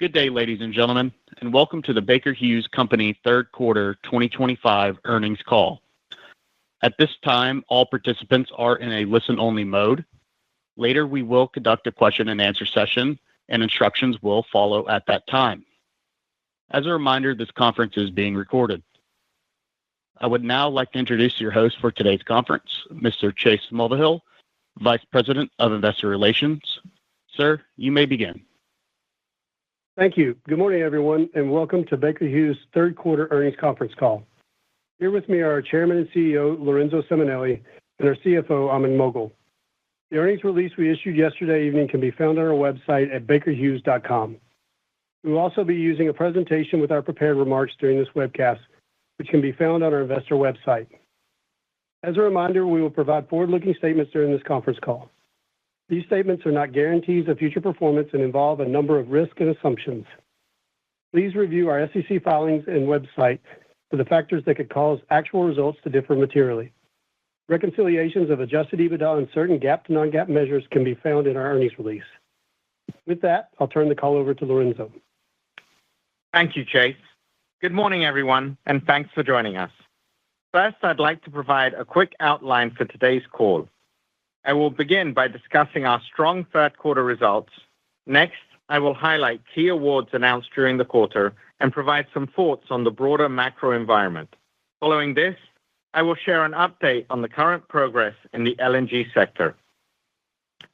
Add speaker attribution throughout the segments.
Speaker 1: Good day, ladies and gentlemen, and welcome to the Baker Hughes Company third quarter 2025 earnings call. At this time, all participants are in a listen-only mode. Later, we will conduct a question-and-answer session, and instructions will follow at that time. As a reminder, this conference is being recorded. I would now like to introduce your host for today's conference, Mr. Chase Mulvehill, Vice President of Investor Relations. Sir, you may begin.
Speaker 2: Thank you. Good morning, everyone, and welcome to Baker Hughes' third quarter earnings conference call. Here with me are our Chairman and CEO, Lorenzo Simonelli, and our CFO, Ahmed Moghal. The earnings release we issued yesterday evening can be found on our website at bakerhughes.com. We will also be using a presentation with our prepared remarks during this webcast, which can be found on our investor website. As a reminder, we will provide forward-looking statements during this conference call. These statements are not guarantees of future performance and involve a number of risks and assumptions. Please review our SEC filings and website for the factors that could cause actual results to differ materially. Reconciliations of adjusted EBITDA and certain GAAP to non-GAAP measures can be found in our earnings release. With that, I'll turn the call over to Lorenzo.
Speaker 3: Thank you, Chase. Good morning, everyone, and thanks for joining us. First, I'd like to provide a quick outline for today's call. I will begin by discussing our strong third quarter results. Next, I will highlight key awards announced during the quarter and provide some thoughts on the broader macro environment. Following this, I will share an update on the current progress in the LNG sector.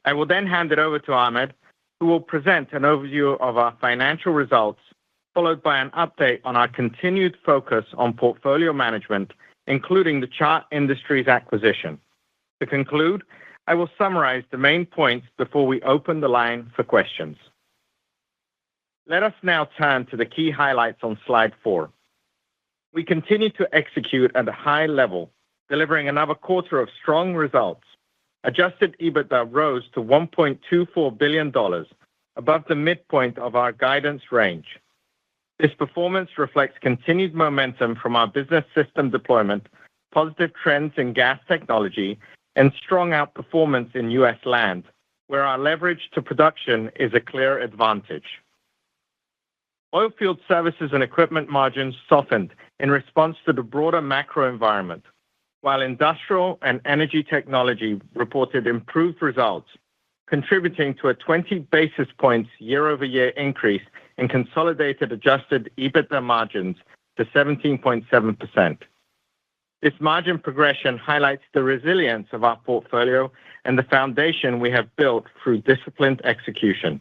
Speaker 3: I will then hand it over to Ahmed, who will present an overview of our financial results, followed by an update on our continued focus on portfolio management, including the Chart Industries acquisition. To conclude, I will summarize the main points before we open the line for questions. Let us now turn to the key highlights on slide 4. We continue to execute at a high level, delivering another quarter of strong results. Adjusted EBITDA rose to $1.24 billion, above the midpoint of our guidance range. This performance reflects continued momentum from our business system deployment, positive trends in gas technology, and strong outperformance in U.S. land, where our leverage to production is a clear advantage. Oilfield services and equipment margins softened in response to the broader macro environment, while industrial and energy technology reported improved results, contributing to a 20 basis points year-over-year increase in consolidated adjusted EBITDA margins to 17.7%. This margin progression highlights the resilience of our portfolio and the foundation we have built through disciplined execution.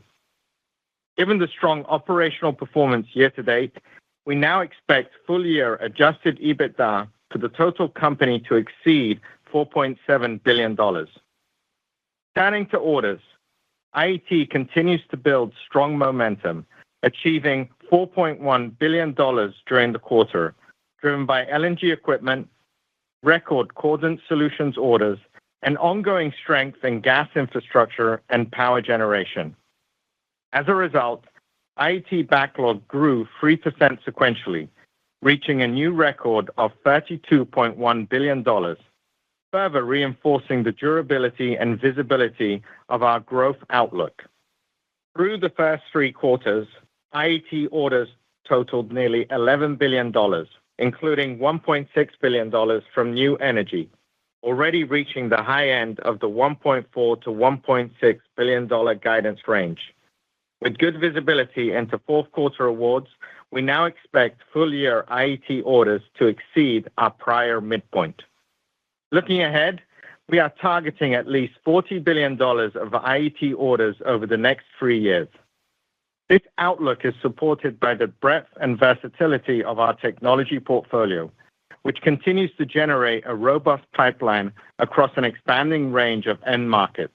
Speaker 3: Given the strong operational performance year-to-date, we now expect full-year adjusted EBITDA for the total company to exceed $4.7 billion. Turning to orders, IET continues to build strong momentum, achieving $4.1 billion during the quarter, driven by LNG equipment, record Cordant Solutions orders, and ongoing strength in gas infrastructure and power generation. As a result, IET backlog grew 3% sequentially, reaching a new record of $32.1 billion, further reinforcing the durability and visibility of our growth outlook. Through the first 3 quarters, IET orders totaled nearly $11 billion, including $1.6 billion from new energy, already reaching the high end of the $1.4 to $1.6 billion guidance range. With good visibility into fourth quarter awards, we now expect full-year IET orders to exceed our prior midpoint. Looking ahead, we are targeting at least $40 billion of IET orders over the next 3 years. This outlook is supported by the breadth and versatility of our technology portfolio, which continues to generate a robust pipeline across an expanding range of end markets.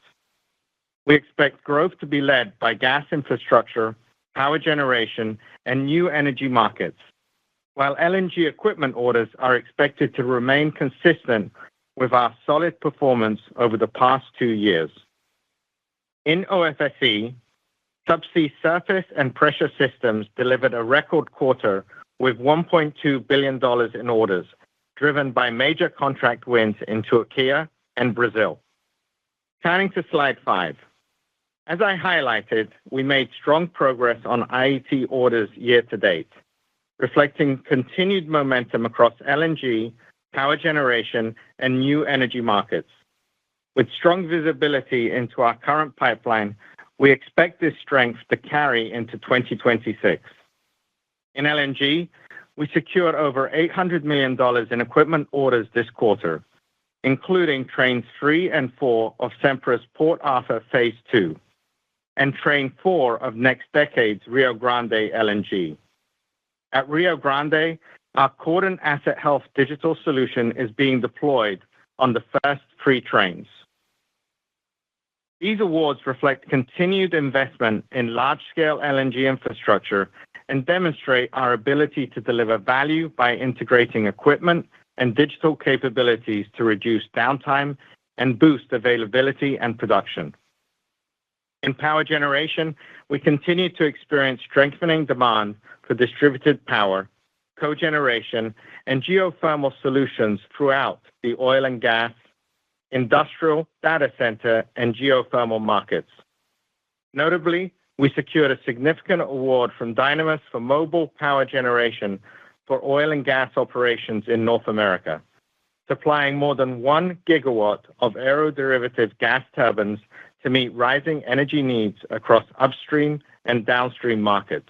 Speaker 3: We expect growth to be led by gas infrastructure, power generation, and new energy markets, while LNG equipment orders are expected to remain consistent with our solid performance over the past 2 years. In OFSE, subsea surface and pressure systems delivered a record quarter with $1.2 billion in orders, driven by major contract wins in Turkey and Brazil. Turning to slide 5. As I highlighted, we made strong progress on IET orders year to date, reflecting continued momentum across LNG, power generation, and new energy markets. With strong visibility into our current pipeline, we expect this strength to carry into 2026. In LNG, we secured over $800 million in equipment orders this quarter, including Trains 3 and 4 of Sempra's Port Arthur Phase 2 and Train 4 of NextDecade's Rio Grande LNG. At Rio Grande, our Cordon Asset Health digital solution is being deployed on the first 3 trains. These awards reflect continued investment in large-scale LNG infrastructure and demonstrate our ability to deliver value by integrating equipment and digital capabilities to reduce downtime and boost availability and production. In power generation, we continue to experience strengthening demand for distributed power, cogeneration, and geothermal solutions throughout the oil and gas, industrial, data center, and geothermal markets. Notably, we secured a significant award from Dynamis for mobile power generation for oil and gas operations in North America, supplying more than 1 gigawatt of aeroderivative gas turbines to meet rising energy needs across upstream and downstream markets.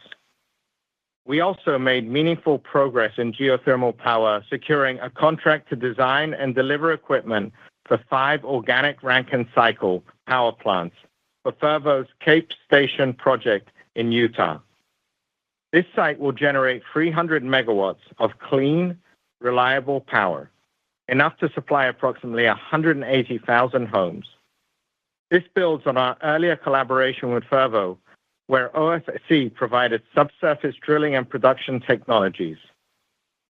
Speaker 3: We also made meaningful progress in geothermal power, securing a contract to design and deliver equipment for 5 organic Rankine cycle power plants for Fervo's Cape Station project in Utah. This site will generate 300 megawatts of clean, reliable power, enough to supply approximately 180,000 homes. This builds on our earlier collaboration with Fervo, where OFSE provided subsurface drilling and production technologies.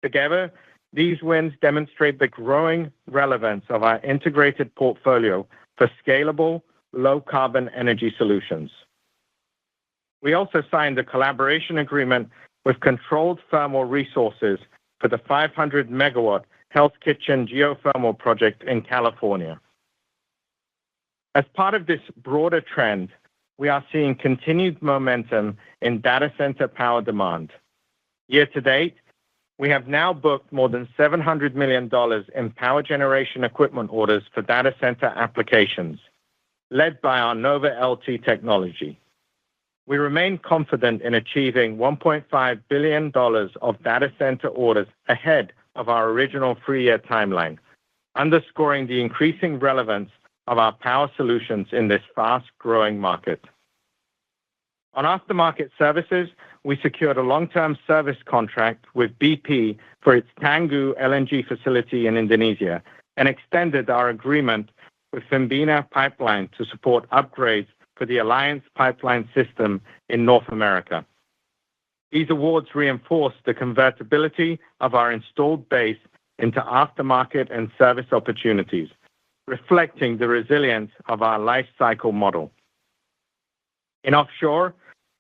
Speaker 3: Together, these wins demonstrate the growing relevance of our integrated portfolio for scalable, low-carbon energy solutions. We also signed a collaboration agreement with Controlled Thermal Resources for the 500-megawatt Hell's Kitchen geothermal project in California. As part of this broader trend, we are seeing continued momentum in data center power demand. Year to date, we have now booked more than $700 million in power generation equipment orders for data center applications, led by our Nova LT technology. We remain confident in achieving $1.5 billion of data center orders ahead of our original 3-year timeline, underscoring the increasing relevance of our power solutions in this fast-growing market. On aftermarket services, we secured a long-term service contract with BP for its Tangguh LNG facility in Indonesia and extended our agreement with Pembina Pipeline to support upgrades for the Alliance Pipeline system in North America. These awards reinforce the convertibility of our installed base into aftermarket and service opportunities, reflecting the resilience of our life cycle model. In offshore,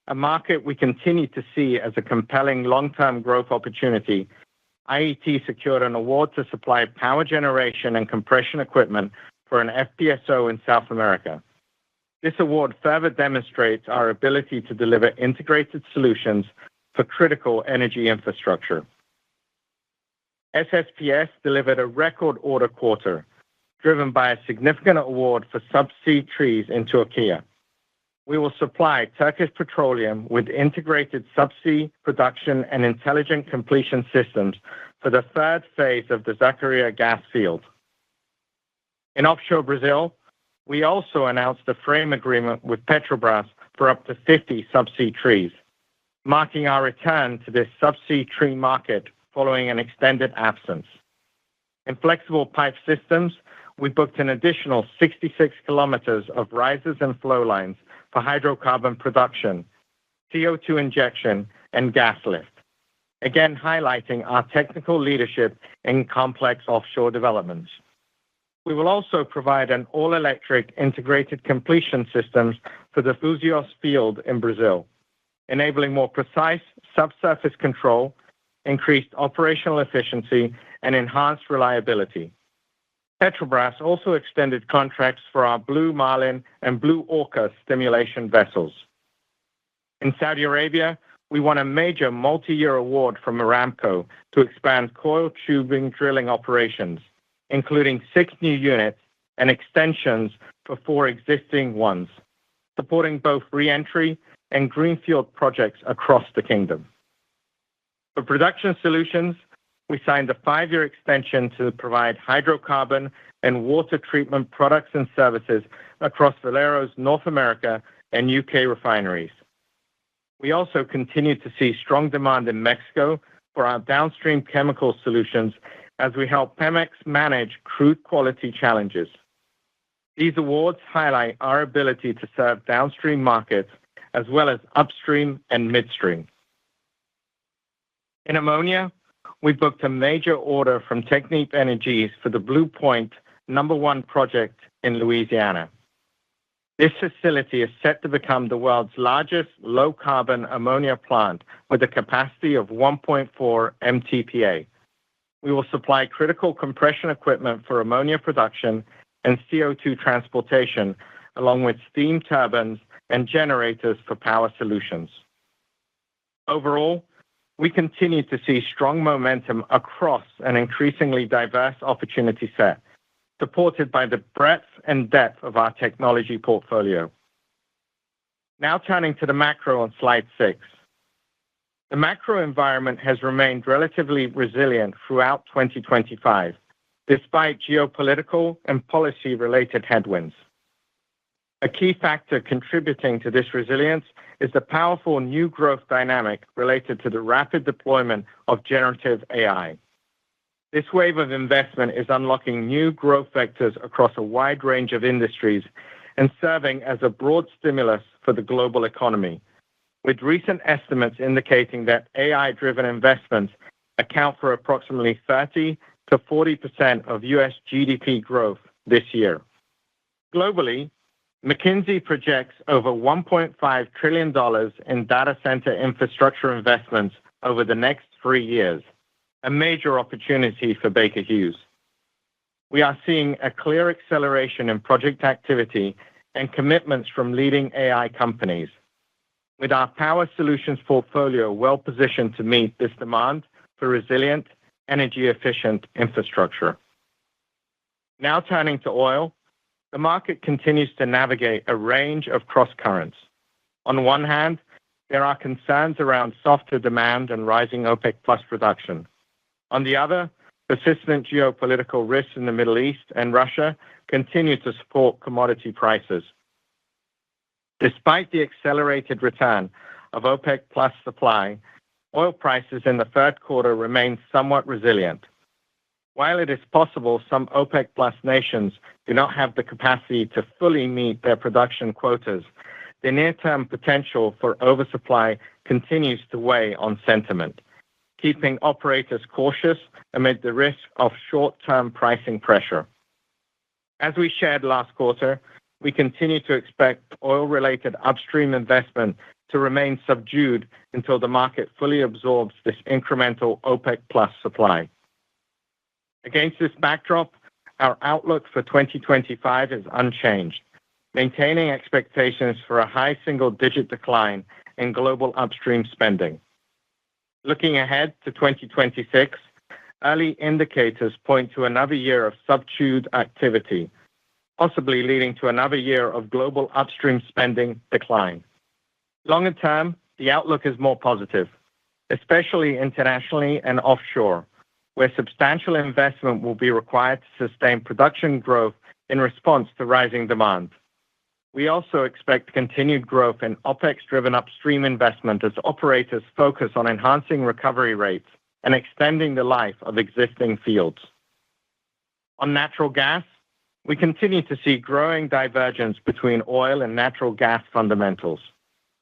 Speaker 3: a market we continue to see as a compelling long-term growth opportunity, IET secured an award to supply power generation and compression equipment for an FPSO in South America. This award further demonstrates our ability to deliver integrated solutions for critical energy infrastructure. SSPS delivered a record order quarter, driven by a significant award for subsea trees in Turkey. We will supply Turkish Petroleum with integrated subsea production and intelligent completion systems for the 3rd phase of the Zakaria gas field. In offshore Brazil, we also announced a frame agreement with Petrobras for up to 50 subsea trees, marking our return to this subsea tree market following an extended absence. In flexible pipe systems, we booked an additional 66 kilometers of risers and flow lines for hydrocarbon production, CO2 injection, and gas lift, again highlighting our technical leadership in complex offshore developments. We will also provide an all-electric integrated completion systems for the Búzios field in Brazil, enabling more precise subsurface control, increased operational efficiency, and enhanced reliability. Petrobras also extended contracts for our Blue Marlin and Blue Orca stimulation vessels. In Saudi Arabia, we won a major multi-year award from Aramco to expand coil tubing drilling operations, including 6 new units and extensions for 4 existing ones, supporting both re-entry and greenfield projects across the kingdom. For production solutions, we signed a 5-year extension to provide hydrocarbon and water treatment products and services across Valero's North America and UK refineries. We also continue to see strong demand in Mexico for our downstream chemical solutions as we help Pemex manage crude quality challenges. These awards highlight our ability to serve downstream markets as well as upstream and midstream. In ammonia, we booked a major order from Technip Energies for the Blue Point #1 project in Louisiana. This facility is set to become the world's largest low-carbon ammonia plant with a capacity of 1.4 MTPA. We will supply critical compression equipment for ammonia production and CO2 transportation, along with steam turbines and generators for power solutions. Overall, we continue to see strong momentum across an increasingly diverse opportunity set, supported by the breadth and depth of our technology portfolio. Now turning to the macro on slide 6. The macro environment has remained relatively resilient throughout 2025, despite geopolitical and policy-related headwinds. A key factor contributing to this resilience is the powerful new growth dynamic related to the rapid deployment of generative AI. This wave of investment is unlocking new growth vectors across a wide range of industries and serving as a broad stimulus for the global economy, with recent estimates indicating that AI-driven investments account for approximately 30 to 40% of U.S. GDP growth this year. Globally, McKinsey projects over $1.5 trillion in data center infrastructure investments over the next 3 years, a major opportunity for Baker Hughes. We are seeing a clear acceleration in project activity and commitments from leading AI companies, with our power solutions portfolio well-positioned to meet this demand for resilient, energy-efficient infrastructure. Now turning to oil, the market continues to navigate a range of crosscurrents. On one hand, there are concerns around softer demand and rising OPEC+ production. On the other, persistent geopolitical risks in the Middle East and Russia continue to support commodity prices. Despite the accelerated return of OPEC+ supply, oil prices in the third quarter remain somewhat resilient. While it is possible some OPEC+ nations do not have the capacity to fully meet their production quotas, the near-term potential for oversupply continues to weigh on sentiment, keeping operators cautious amid the risk of short-term pricing pressure. As we shared last quarter, we continue to expect oil-related upstream investment to remain subdued until the market fully absorbs this incremental OPEC+ supply. Against this backdrop, our outlook for 2025 is unchanged, maintaining expectations for a high single-digit decline in global upstream spending. Looking ahead to 2026, early indicators point to another year of subdued activity, possibly leading to another year of global upstream spending decline. Longer term, the outlook is more positive, especially internationally and offshore, where substantial investment will be required to sustain production growth in response to rising demand. We also expect continued growth in OPEX-driven upstream investment as operators focus on enhancing recovery rates and extending the life of existing fields. On natural gas, we continue to see growing divergence between oil and natural gas fundamentals.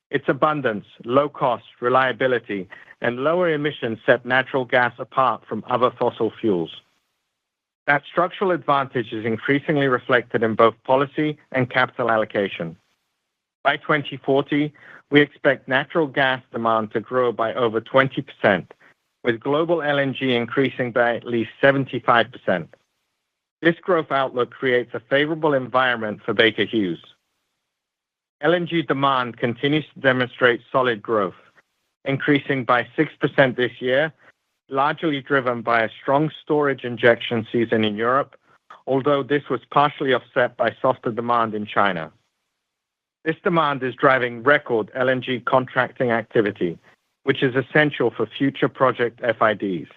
Speaker 3: Its abundance, low cost, reliability, and lower emissions set natural gas apart from other fossil fuels. That structural advantage is increasingly reflected in both policy and capital allocation. By 2040, we expect natural gas demand to grow by over 20%, with global LNG increasing by at least 75%. This growth outlook creates a favorable environment for Baker Hughes. LNG demand continues to demonstrate solid growth, increasing by 6% this year, largely driven by a strong storage injection season in Europe, although this was partially offset by softer demand in China. This demand is driving record LNG contracting activity, which is essential for future project FIDs.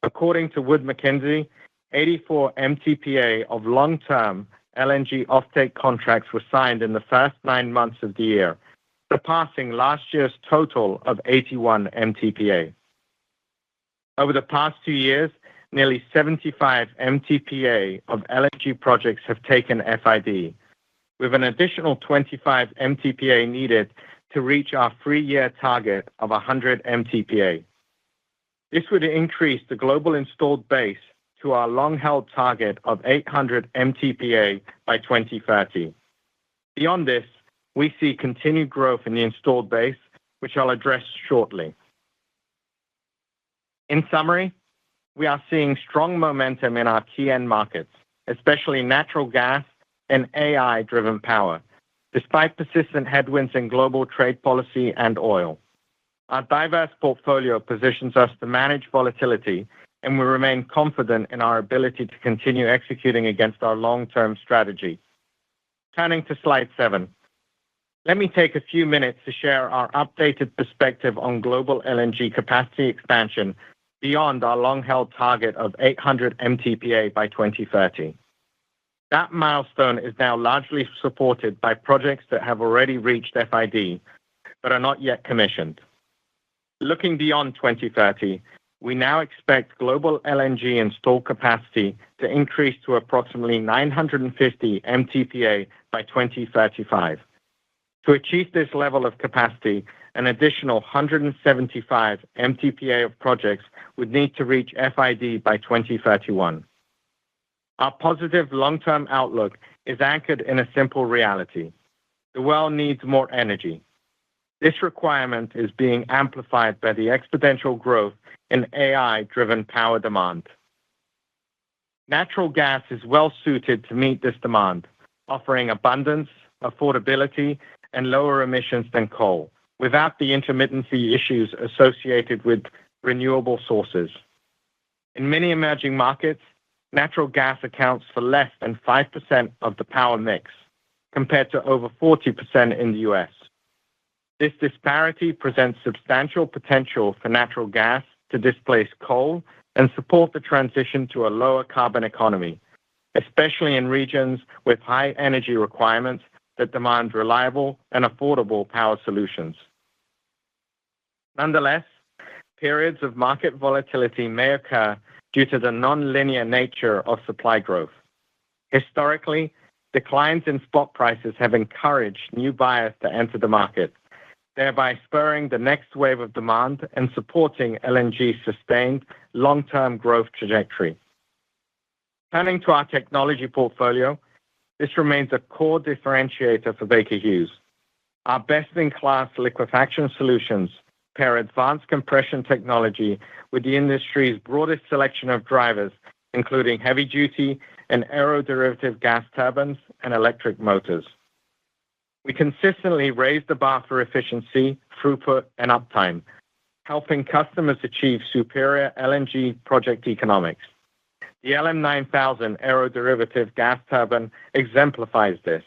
Speaker 3: According to Wood Mackenzie, 84 MTPA of long-term LNG offtake contracts were signed in the first 9 months of the year, surpassing last year's total of 81 MTPA. Over the past 2 years, nearly 75 MTPA of LNG projects have taken FID, with an additional 25 MTPA needed to reach our 3-year target of 100 MTPA. This would increase the global installed base to our long-held target of 800 MTPA by 2030. Beyond this, we see continued growth in the installed base, which I'll address shortly. In summary, we are seeing strong momentum in our key end markets, especially natural gas and AI-driven power, despite persistent headwinds in global trade policy and oil. Our diverse portfolio positions us to manage volatility, and we remain confident in our ability to continue executing against our long-term strategy. Turning to slide 7. Let me take a few minutes to share our updated perspective on global LNG capacity expansion beyond our long-held target of 800 MTPA by 2030. That milestone is now largely supported by projects that have already reached FID, but are not yet commissioned. Looking beyond 2030, we now expect global LNG installed capacity to increase to approximately 950 MTPA by 2035. To achieve this level of capacity, an additional 175 MTPA of projects would need to reach FID by 2031. Our positive long-term outlook is anchored in a simple reality. The world needs more energy. This requirement is being amplified by the exponential growth in AI-driven power demand. Natural gas is well suited to meet this demand, offering abundance, affordability, and lower emissions than coal, without the intermittency issues associated with renewable sources. In many emerging markets, natural gas accounts for less than 5% of the power mix, compared to over 40% in the US. This disparity presents substantial potential for natural gas to displace coal and support the transition to a lower carbon economy, especially in regions with high energy requirements that demand reliable and affordable power solutions. Nonetheless, periods of market volatility may occur due to the non-linear nature of supply growth. Historically, declines in spot prices have encouraged new buyers to enter the market, thereby spurring the next wave of demand and supporting LNG's sustained long-term growth trajectory. Turning to our technology portfolio, this remains a core differentiator for Baker Hughes. Our best-in-class liquefaction solutions pair advanced compression technology with the industry's broadest selection of drivers, including heavy-duty and aeroderivative gas turbines and electric motors. We consistently raise the bar for efficiency, throughput, and uptime, helping customers achieve superior LNG project economics. The LM9000 aeroderivative gas turbine exemplifies this,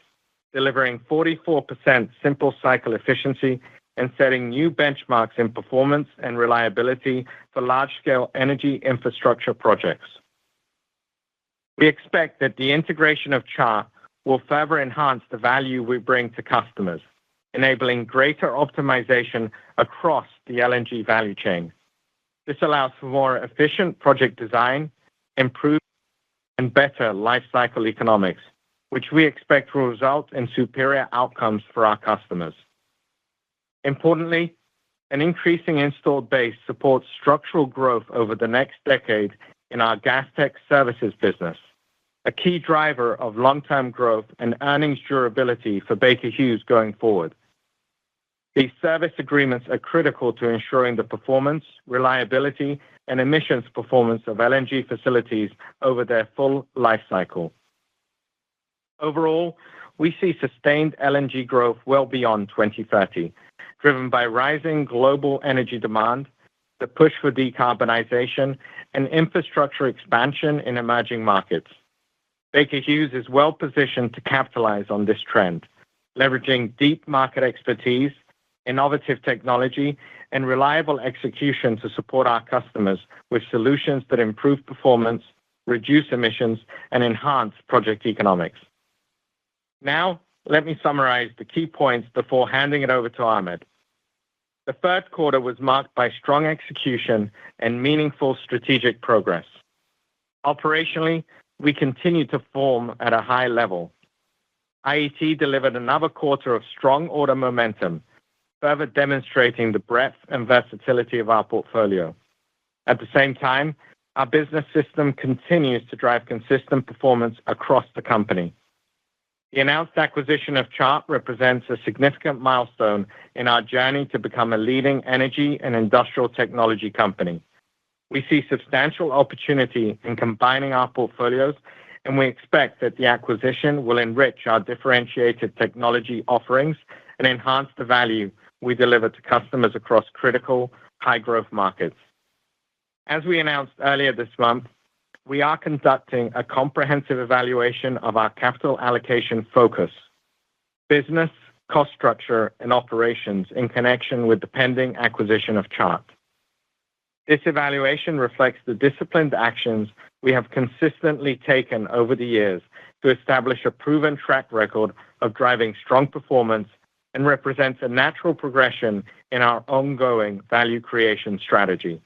Speaker 3: delivering 44% simple cycle efficiency and setting new benchmarks in performance and reliability for large-scale energy infrastructure projects. We expect that the integration of Chart will further enhance the value we bring to customers, enabling greater optimization across the LNG value chain. This allows for more efficient project design, improved and better lifecycle economics, which we expect will result in superior outcomes for our customers. Importantly, an increasing installed base supports structural growth over the next decade in our gas tech services business, a key driver of long-term growth and earnings durability for Baker Hughes going forward. These service agreements are critical to ensuring the performance, reliability, and emissions performance of LNG facilities over their full life cycle. Overall, we see sustained LNG growth well beyond 2030, driven by rising global energy demand, the push for decarbonization, and infrastructure expansion in emerging markets. Baker Hughes is well positioned to capitalize on this trend, leveraging deep market expertise, innovative technology, and reliable execution to support our customers with solutions that improve performance, reduce emissions, and enhance project economics. Now, let me summarize the key points before handing it over to Ahmed. The third quarter was marked by strong execution and meaningful strategic progress. Operationally, we continue to perform at a high level. IET delivered another quarter of strong order momentum, further demonstrating the breadth and versatility of our portfolio. At the same time, our business system continues to drive consistent performance across the company. The announced acquisition of Chart represents a significant milestone in our journey to become a leading energy and industrial technology company. We see substantial opportunity in combining our portfolios, and we expect that the acquisition will enrich our differentiated technology offerings and enhance the value we deliver to customers across critical, high-growth markets. As we announced earlier this month, we are conducting a comprehensive evaluation of our capital allocation focus, business, cost structure, and operations in connection with the pending acquisition of Chart. This evaluation reflects the disciplined actions we have consistently taken over the years to establish a proven track record of driving strong performance and represents a natural progression in our ongoing value creation strategy.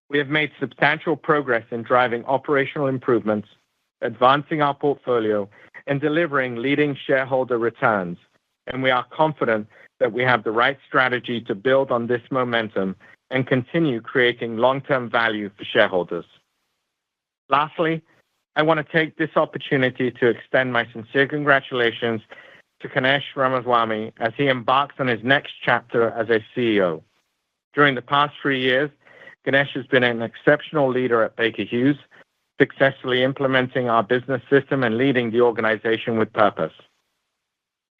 Speaker 3: We have made substantial progress in driving operational improvements, advancing our portfolio, and delivering leading shareholder returns, and we are confident that we have the right strategy to build on this momentum and continue creating long-term value for shareholders. Lastly, I want to take this opportunity to extend my sincere congratulations to Ganesh Ramaswamy as he embarks on his next chapter as a CEO. During the past 3 years, Ganesh has been an exceptional leader at Baker Hughes, successfully implementing our business system and leading the organization with purpose.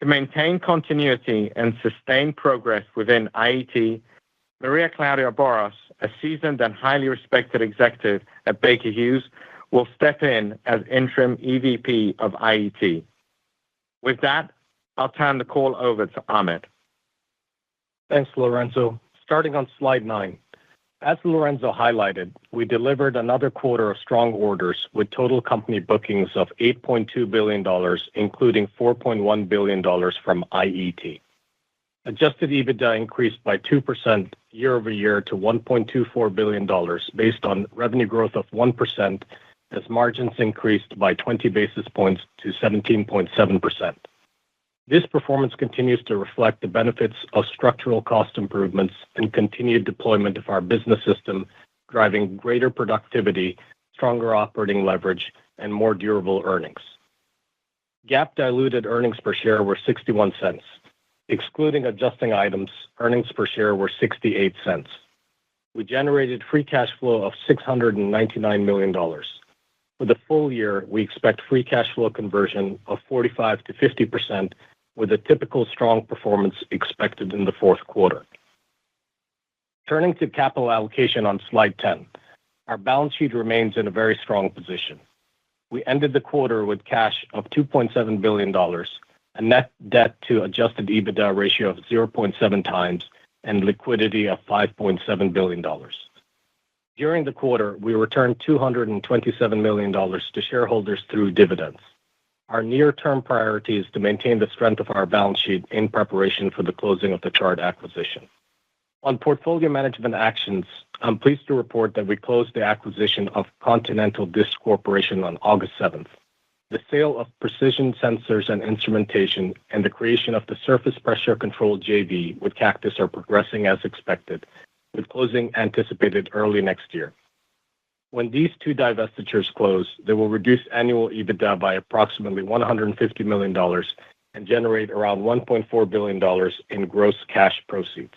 Speaker 3: To maintain continuity and sustain progress within IET, Maria Claudia Boras, a seasoned and highly respected executive at Baker Hughes, will step in as interim EVP of IET. With that, I'll turn the call over to Ahmed.
Speaker 4: Thanks, Lorenzo. Starting on slide 9. As Lorenzo highlighted, we delivered another quarter of strong orders with total company bookings of $8.2 billion, including $4.1 billion from IET. Adjusted EBITDA increased by 2% year-over-year to $1.24 billion, based on revenue growth of 1%, as margins increased by 20 basis points to 17.7%. This performance continues to reflect the benefits of structural cost improvements and continued deployment of our business system, driving greater productivity, stronger operating leverage, and more durable earnings. GAAP diluted earnings per share were 61 cents. Excluding adjusting items, earnings per share were 68 cents. We generated free cash flow of $699 million. For the full year, we expect free cash flow conversion of 45 to 50%, with a typical strong performance expected in the fourth quarter. Turning to capital allocation on slide 10, our balance sheet remains in a very strong position. We ended the quarter with cash of $2.7 billion, a net debt to adjusted EBITDA ratio of 0.7 times, and liquidity of $5.7 billion. During the quarter, we returned $227 million to shareholders through dividends. Our near-term priority is to maintain the strength of our balance sheet in preparation for the closing of the Chart acquisition. On portfolio management actions, I'm pleased to report that we closed the acquisition of Continental Disc Corporation on August 7th. The sale of Precision Sensors and Instrumentation and the creation of the Surface Pressure Control JV with Cactus are progressing as expected, with closing anticipated early next year. When these two divestitures close, they will reduce annual EBITDA by approximately $150 million and generate around $1.4 billion in gross cash proceeds.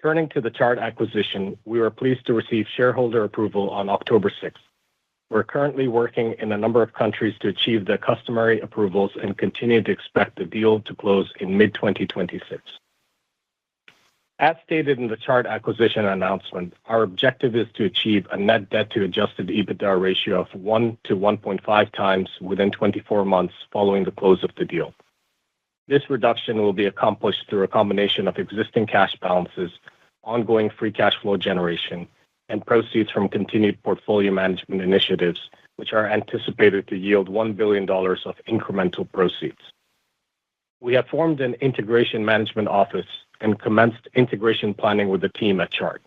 Speaker 4: Turning to the Chart acquisition, we were pleased to receive shareholder approval on October 6th. We're currently working in a number of countries to achieve the customary approvals and continue to expect the deal to close in mid-2026. As stated in the Chart acquisition announcement, our objective is to achieve a net debt to adjusted EBITDA ratio of 1 to 1.5 times within 24 months following the close of the deal. This reduction will be accomplished through a combination of existing cash balances, ongoing free cash flow generation, and proceeds from continued portfolio management initiatives, which are anticipated to yield $1 billion of incremental proceeds. We have formed an integration management office and commenced integration planning with the team at Chart.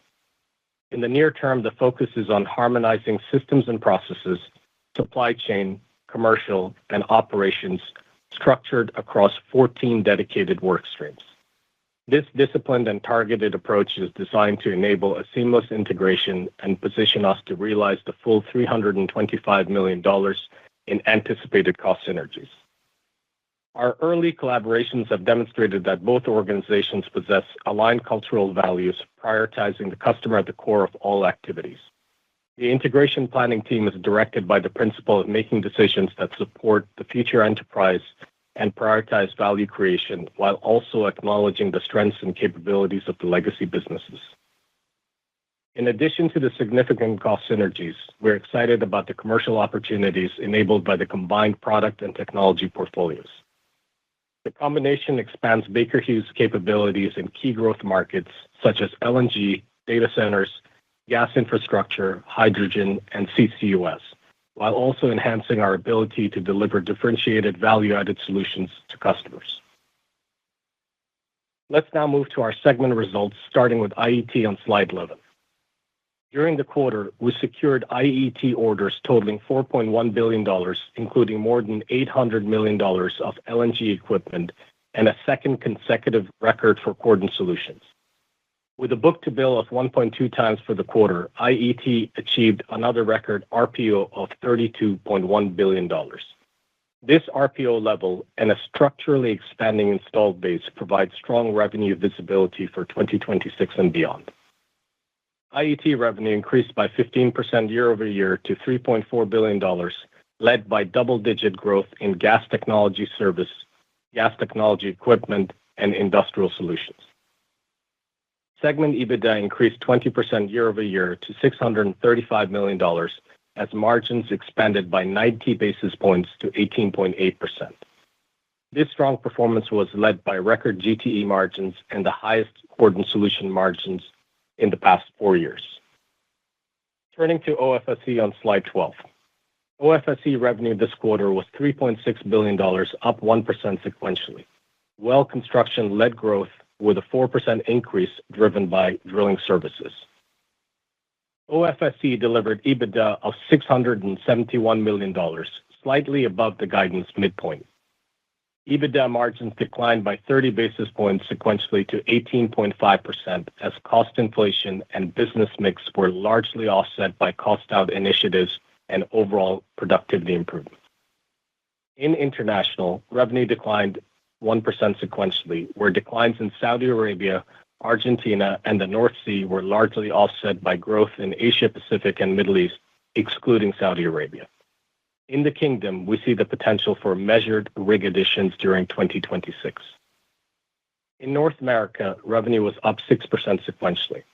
Speaker 4: In the near term, the focus is on harmonizing systems and processes, supply chain, commercial, and operations structured across 14 dedicated work streams. This disciplined and targeted approach is designed to enable a seamless integration and position us to realize the full $325 million in anticipated cost synergies. Our early collaborations have demonstrated that both organizations possess aligned cultural values, prioritizing the customer at the core of all activities. The integration planning team is directed by the principle of making decisions that support the future enterprise and prioritize value creation while also acknowledging the strengths and capabilities of the legacy businesses. In addition to the significant cost synergies, we're excited about the commercial opportunities enabled by the combined product and technology portfolios. The combination expands Baker Hughes' capabilities in key growth markets such as LNG, data centers, gas infrastructure, hydrogen, and CCUS, while also enhancing our ability to deliver differentiated value-added solutions to customers. Let's now move to our segment results, starting with IET on slide 11. During the quarter, we secured IET orders totaling $4.1 billion, including more than $800 million of LNG equipment and a second consecutive record for Cordon Solutions. With a book-to-bill of 1.2 times for the quarter, IET achieved another record RPO of $32.1 billion. This RPO level and a structurally expanding installed base provide strong revenue visibility for 2026 and beyond. IET revenue increased by 15% year-over-year to $3.4 billion, led by double-digit growth in gas technology service, gas technology equipment, and industrial solutions. Segment EBITDA increased 20% year-over-year to $635 million as margins expanded by 90 basis points to 18.8%. This strong performance was led by record GTE margins and the highest Cordon Solution margins in the past 4 years. Turning to OFSE on slide 12. OFSE revenue this quarter was $3.6 billion, up 1% sequentially. Well construction led growth with a 4% increase driven by drilling services. OFSE delivered EBITDA of $671 million, slightly above the guidance midpoint. EBITDA margins declined by 30 basis points sequentially to 18.5% as cost inflation and business mix were largely offset by cost-out initiatives and overall productivity improvements. In international, revenue declined 1% sequentially, where declines in Saudi Arabia, Argentina, and the North Sea were largely offset by growth in Asia-Pacific and Middle East, excluding Saudi Arabia. In the Kingdom, we see the potential for measured rig additions during 2026. In North America, revenue was up 6% sequentially.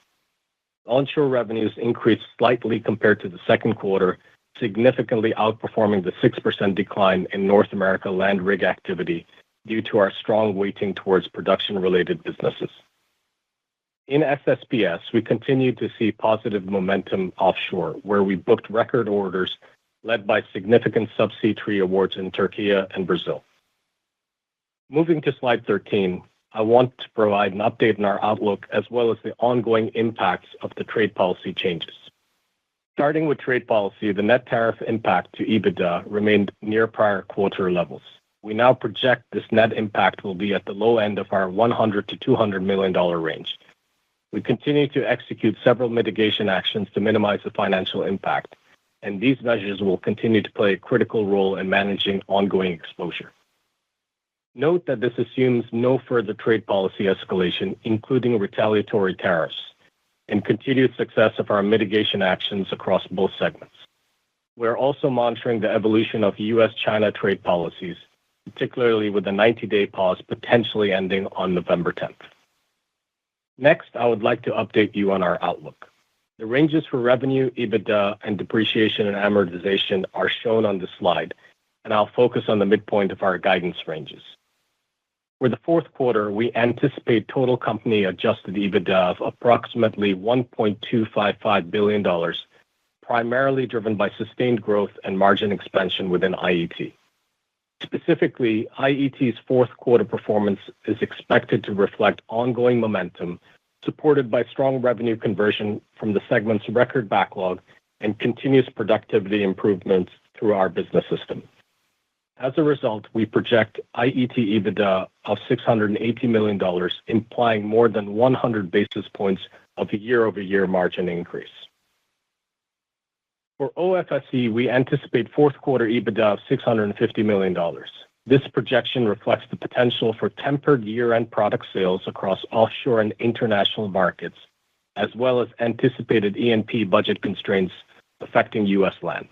Speaker 4: Onshore revenues increased slightly compared to the second quarter, significantly outperforming the 6% decline in North America land rig activity due to our strong weighting towards production-related businesses. In SSPS, we continue to see positive momentum offshore, where we booked record orders led by significant subsea tree awards in Turkey and Brazil. Moving to slide 13, I want to provide an update on our outlook as well as the ongoing impacts of the trade policy changes. Starting with trade policy, the net tariff impact to EBITDA remained near prior quarter levels. We now project this net impact will be at the low end of our $100 to $200 million range. We continue to execute several mitigation actions to minimize the financial impact, and these measures will continue to play a critical role in managing ongoing exposure. Note that this assumes no further trade policy escalation, including retaliatory tariffs, and continued success of our mitigation actions across both segments. We're also monitoring the evolution of U.S.-China trade policies, particularly with the 90-day pause potentially ending on November 10th. Next, I would like to update you on our outlook. The ranges for revenue, EBITDA, and depreciation and amortization are shown on this slide, and I'll focus on the midpoint of our guidance ranges. For the fourth quarter, we anticipate total company adjusted EBITDA of approximately $1.255 billion, primarily driven by sustained growth and margin expansion within IET. Specifically, IET's fourth quarter performance is expected to reflect ongoing momentum, supported by strong revenue conversion from the segment's record backlog and continuous productivity improvements through our business system. As a result, we project IET EBITDA of $680 million, implying more than 100 basis points of a year-over-year margin increase. For OFSE, we anticipate fourth quarter EBITDA of $650 million. This projection reflects the potential for tempered year-end product sales across offshore and international markets, as well as anticipated E&P budget constraints affecting U.S. land.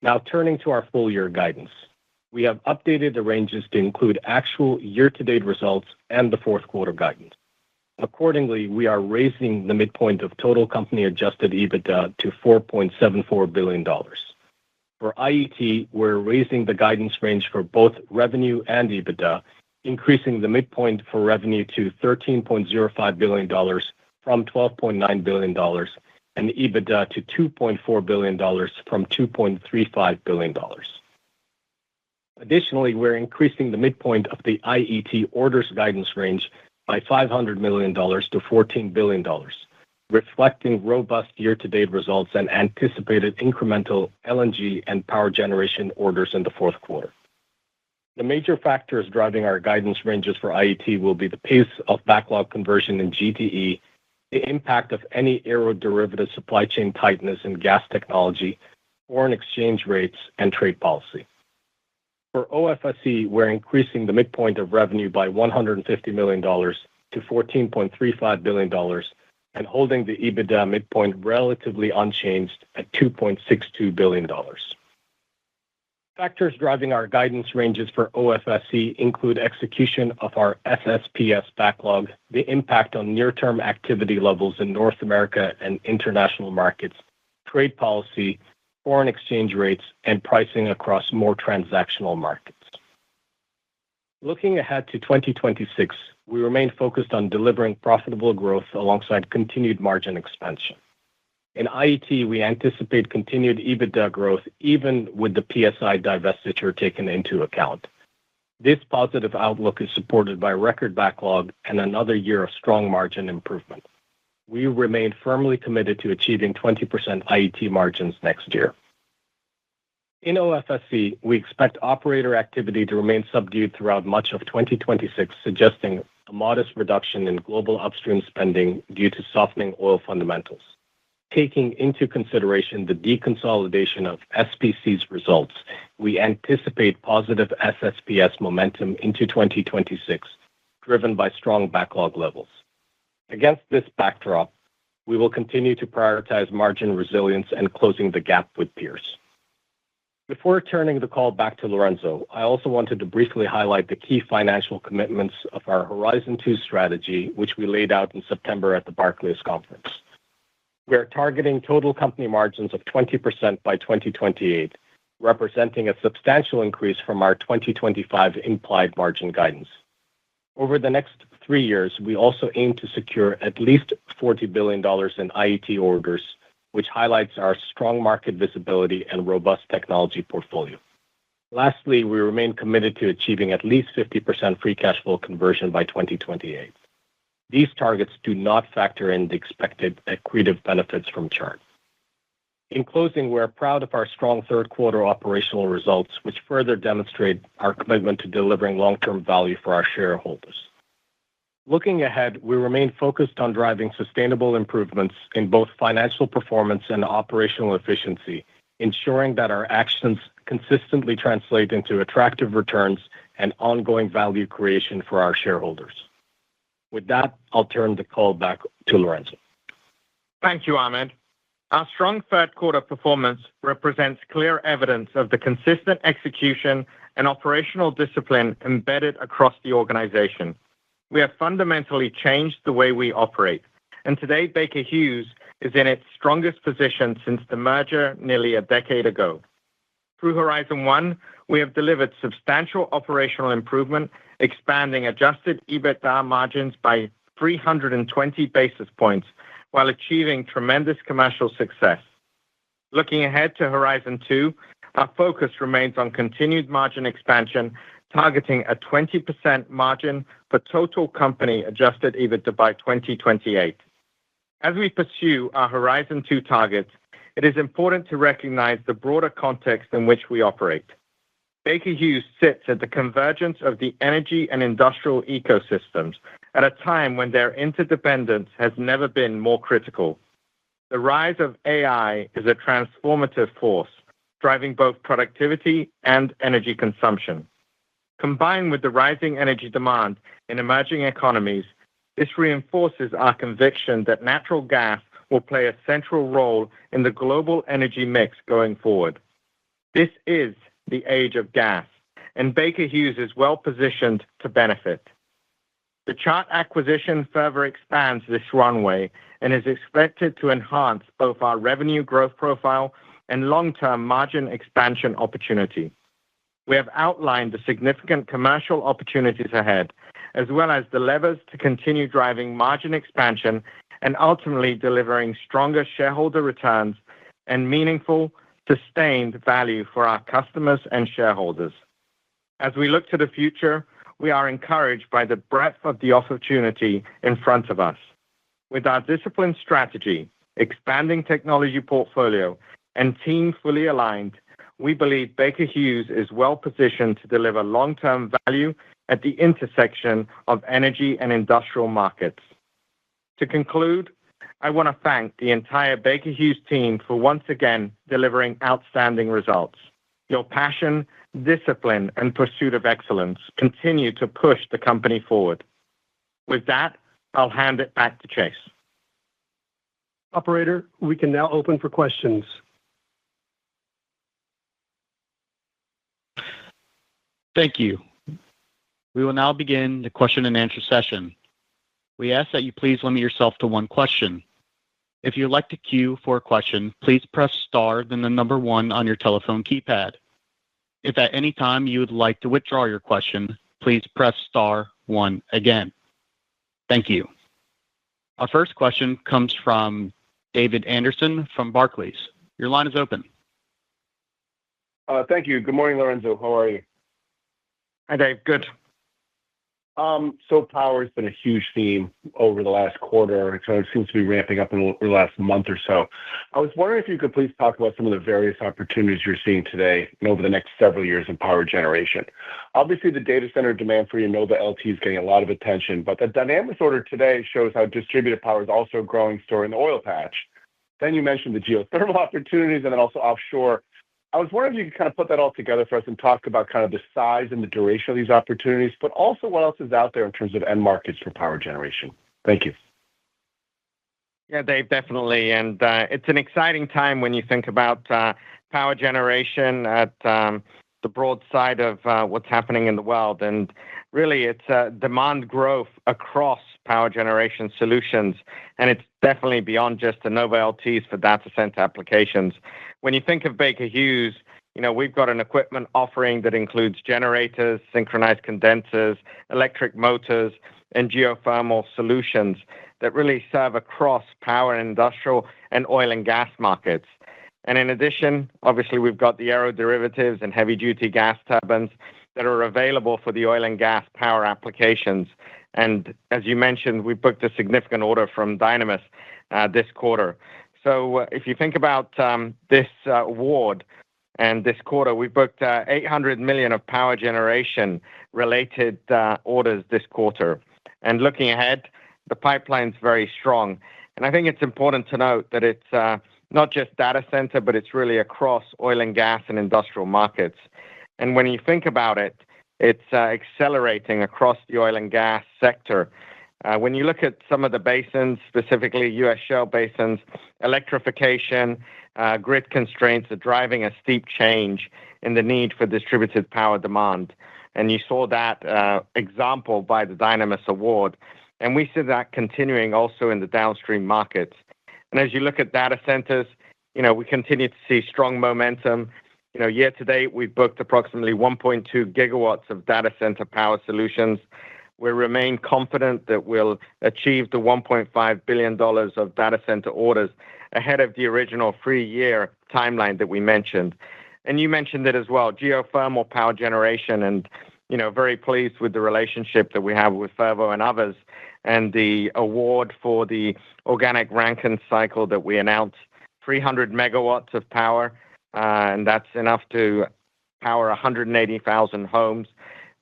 Speaker 4: Now, turning to our full-year guidance. We have updated the ranges to include actual year-to-date results and the fourth quarter guidance. Accordingly, we are raising the midpoint of total company adjusted EBITDA to $4.74 billion. For IET, we're raising the guidance range for both revenue and EBITDA, increasing the midpoint for revenue to $13.05 billion from $12.9 billion, and EBITDA to $2.4 billion from $2.35 billion. Additionally, we're increasing the midpoint of the IET orders guidance range by $500 million to $14 billion, reflecting robust year-to-date results and anticipated incremental LNG and power generation orders in the fourth quarter. The major factors driving our guidance ranges for IET will be the pace of backlog conversion in GTE, the impact of any aeroderivative supply chain tightness in gas technology, foreign exchange rates, and trade policy. For OFSE, we're increasing the midpoint of revenue by $150 million to $14.35 billion and holding the EBITDA midpoint relatively unchanged at $2.62 billion. Factors driving our guidance ranges for OFSE include execution of our SSPS backlog, the impact on near-term activity levels in North America and international markets, trade policy, foreign exchange rates, and pricing across more transactional markets. Looking ahead to 2026, we remain focused on delivering profitable growth alongside continued margin expansion. In IET, we anticipate continued EBITDA growth even with the PSI divestiture taken into account. This positive outlook is supported by record backlog and another year of strong margin improvement. We remain firmly committed to achieving 20% IET margins next year. In OFSE, we expect operator activity to remain subdued throughout much of 2026, suggesting a modest reduction in global upstream spending due to softening oil fundamentals. Taking into consideration the deconsolidation of SPC's results, we anticipate positive SSPS momentum into 2026, driven by strong backlog levels. Against this backdrop, we will continue to prioritize margin resilience and closing the gap with peers. Before turning the call back to Lorenzo, I also wanted to briefly highlight the key financial commitments of our Horizon 2 strategy, which we laid out in September at the Barclays Conference. We are targeting total company margins of 20% by 2028, representing a substantial increase from our 2025 implied margin guidance. Over the next 3 years, we also aim to secure at least $40 billion in IET orders, which highlights our strong market visibility and robust technology portfolio. Lastly, we remain committed to achieving at least 50% free cash flow conversion by 2028. These targets do not factor in the expected accretive benefits from churn. In closing, we're proud of our strong third quarter operational results, which further demonstrate our commitment to delivering long-term value for our shareholders. Looking ahead, we remain focused on driving sustainable improvements in both financial performance and operational efficiency, ensuring that our actions consistently translate into attractive returns and ongoing value creation for our shareholders. With that, I'll turn the call back to Lorenzo.
Speaker 3: Thank you, Ahmed. Our strong third quarter performance represents clear evidence of the consistent execution and operational discipline embedded across the organization. We have fundamentally changed the way we operate, and today Baker Hughes is in its strongest position since the merger nearly a decade ago. Through Horizon One, we have delivered substantial operational improvement, expanding adjusted EBITDA margins by 320 basis points while achieving tremendous commercial success. Looking ahead to Horizon Two, our focus remains on continued margin expansion, targeting a 20% margin for total company adjusted EBITDA by 2028. As we pursue our Horizon Two targets, it is important to recognize the broader context in which we operate. Baker Hughes sits at the convergence of the energy and industrial ecosystems at a time when their interdependence has never been more critical. The rise of AI is a transformative force, driving both productivity and energy consumption. Combined with the rising energy demand in emerging economies, this reinforces our conviction that natural gas will play a central role in the global energy mix going forward. This is the age of gas, and Baker Hughes is well positioned to benefit. The Chart acquisition further expands this runway and is expected to enhance both our revenue growth profile and long-term margin expansion opportunity. We have outlined the significant commercial opportunities ahead, as well as the levers to continue driving margin expansion and ultimately delivering stronger shareholder returns and meaningful, sustained value for our customers and shareholders. As we look to the future, we are encouraged by the breadth of the opportunity in front of us. With our disciplined strategy, expanding technology portfolio, and team fully aligned, we believe Baker Hughes is well positioned to deliver long-term value at the intersection of energy and industrial markets. To conclude, I want to thank the entire Baker Hughes team for once again delivering outstanding results. Your passion, discipline, and pursuit of excellence continue to push the company forward. With that, I'll hand it back to Chase.
Speaker 2: Operator, we can now open for questions.
Speaker 1: Thank you. We will now begin the question and answer session. We ask that you please limit yourself to one question. If you'd like to queue for a question, please press star, then the number one on your telephone keypad. If at any time you would like to withdraw your question, please press star one again. Thank you. Our first question comes from David Anderson from Barclays. Your line is open.
Speaker 5: Thank you. Good morning, Lorenzo. How are you?
Speaker 3: Hi, Dave. Good.
Speaker 5: So power has been a huge theme over the last quarter. So it seems to be ramping up in the last month or so. I was wondering if you could please talk about some of the various opportunities you're seeing today and over the next several years in power generation. Obviously, the data center demand for your Nova LT is getting a lot of attention, but the dynamics order today shows how distributed power is also a growing story in the oil patch. Then you mentioned the geothermal opportunities and then also offshore. I was wondering if you could kind of put that all together for us and talk about kind of the size and the duration of these opportunities, but also what else is out there in terms of end markets for power generation. Thank you.
Speaker 3: Yeah, Dave, definitely. And it's an exciting time when you think about power generation at the broad side of what's happening in the world. And really, it's demand growth across power generation solutions. And it's definitely beyond just the Nova LTs for data center applications. When you think of Baker Hughes, we've got an equipment offering that includes generators, synchronized condensers, electric motors, and geothermal solutions that really serve across power and industrial and oil and gas markets. And in addition, obviously, we've got the aeroderivatives and heavy-duty gas turbines that are available for the oil and gas power applications. And as you mentioned, we booked a significant order from Dynamis this quarter. So if you think about this award and this quarter, we booked $800 million of power generation related orders this quarter. And looking ahead, the pipeline's very strong. And I think it's important to note that it's not just data center, but it's really across oil and gas and industrial markets. And when you think about it, it's accelerating across the oil and gas sector. When you look at some of the basins, specifically U.S. shale basins, electrification, grid constraints are driving a steep change in the need for distributed power demand. And you saw that example by the Dynamis Award. And we see that continuing also in the downstream markets. And as you look at data centers, we continue to see strong momentum. Year to date, we've booked approximately 1.2 gigawatts of data center power solutions. We remain confident that we'll achieve the $1.5 billion of data center orders ahead of the original 3-year timeline that we mentioned. And you mentioned it as well, geothermal power generation, and very pleased with the relationship that we have with Fervo and others, and the award for the organic Rankine cycle that we announced, 300 megawatts of power, and that's enough to power 180,000 homes.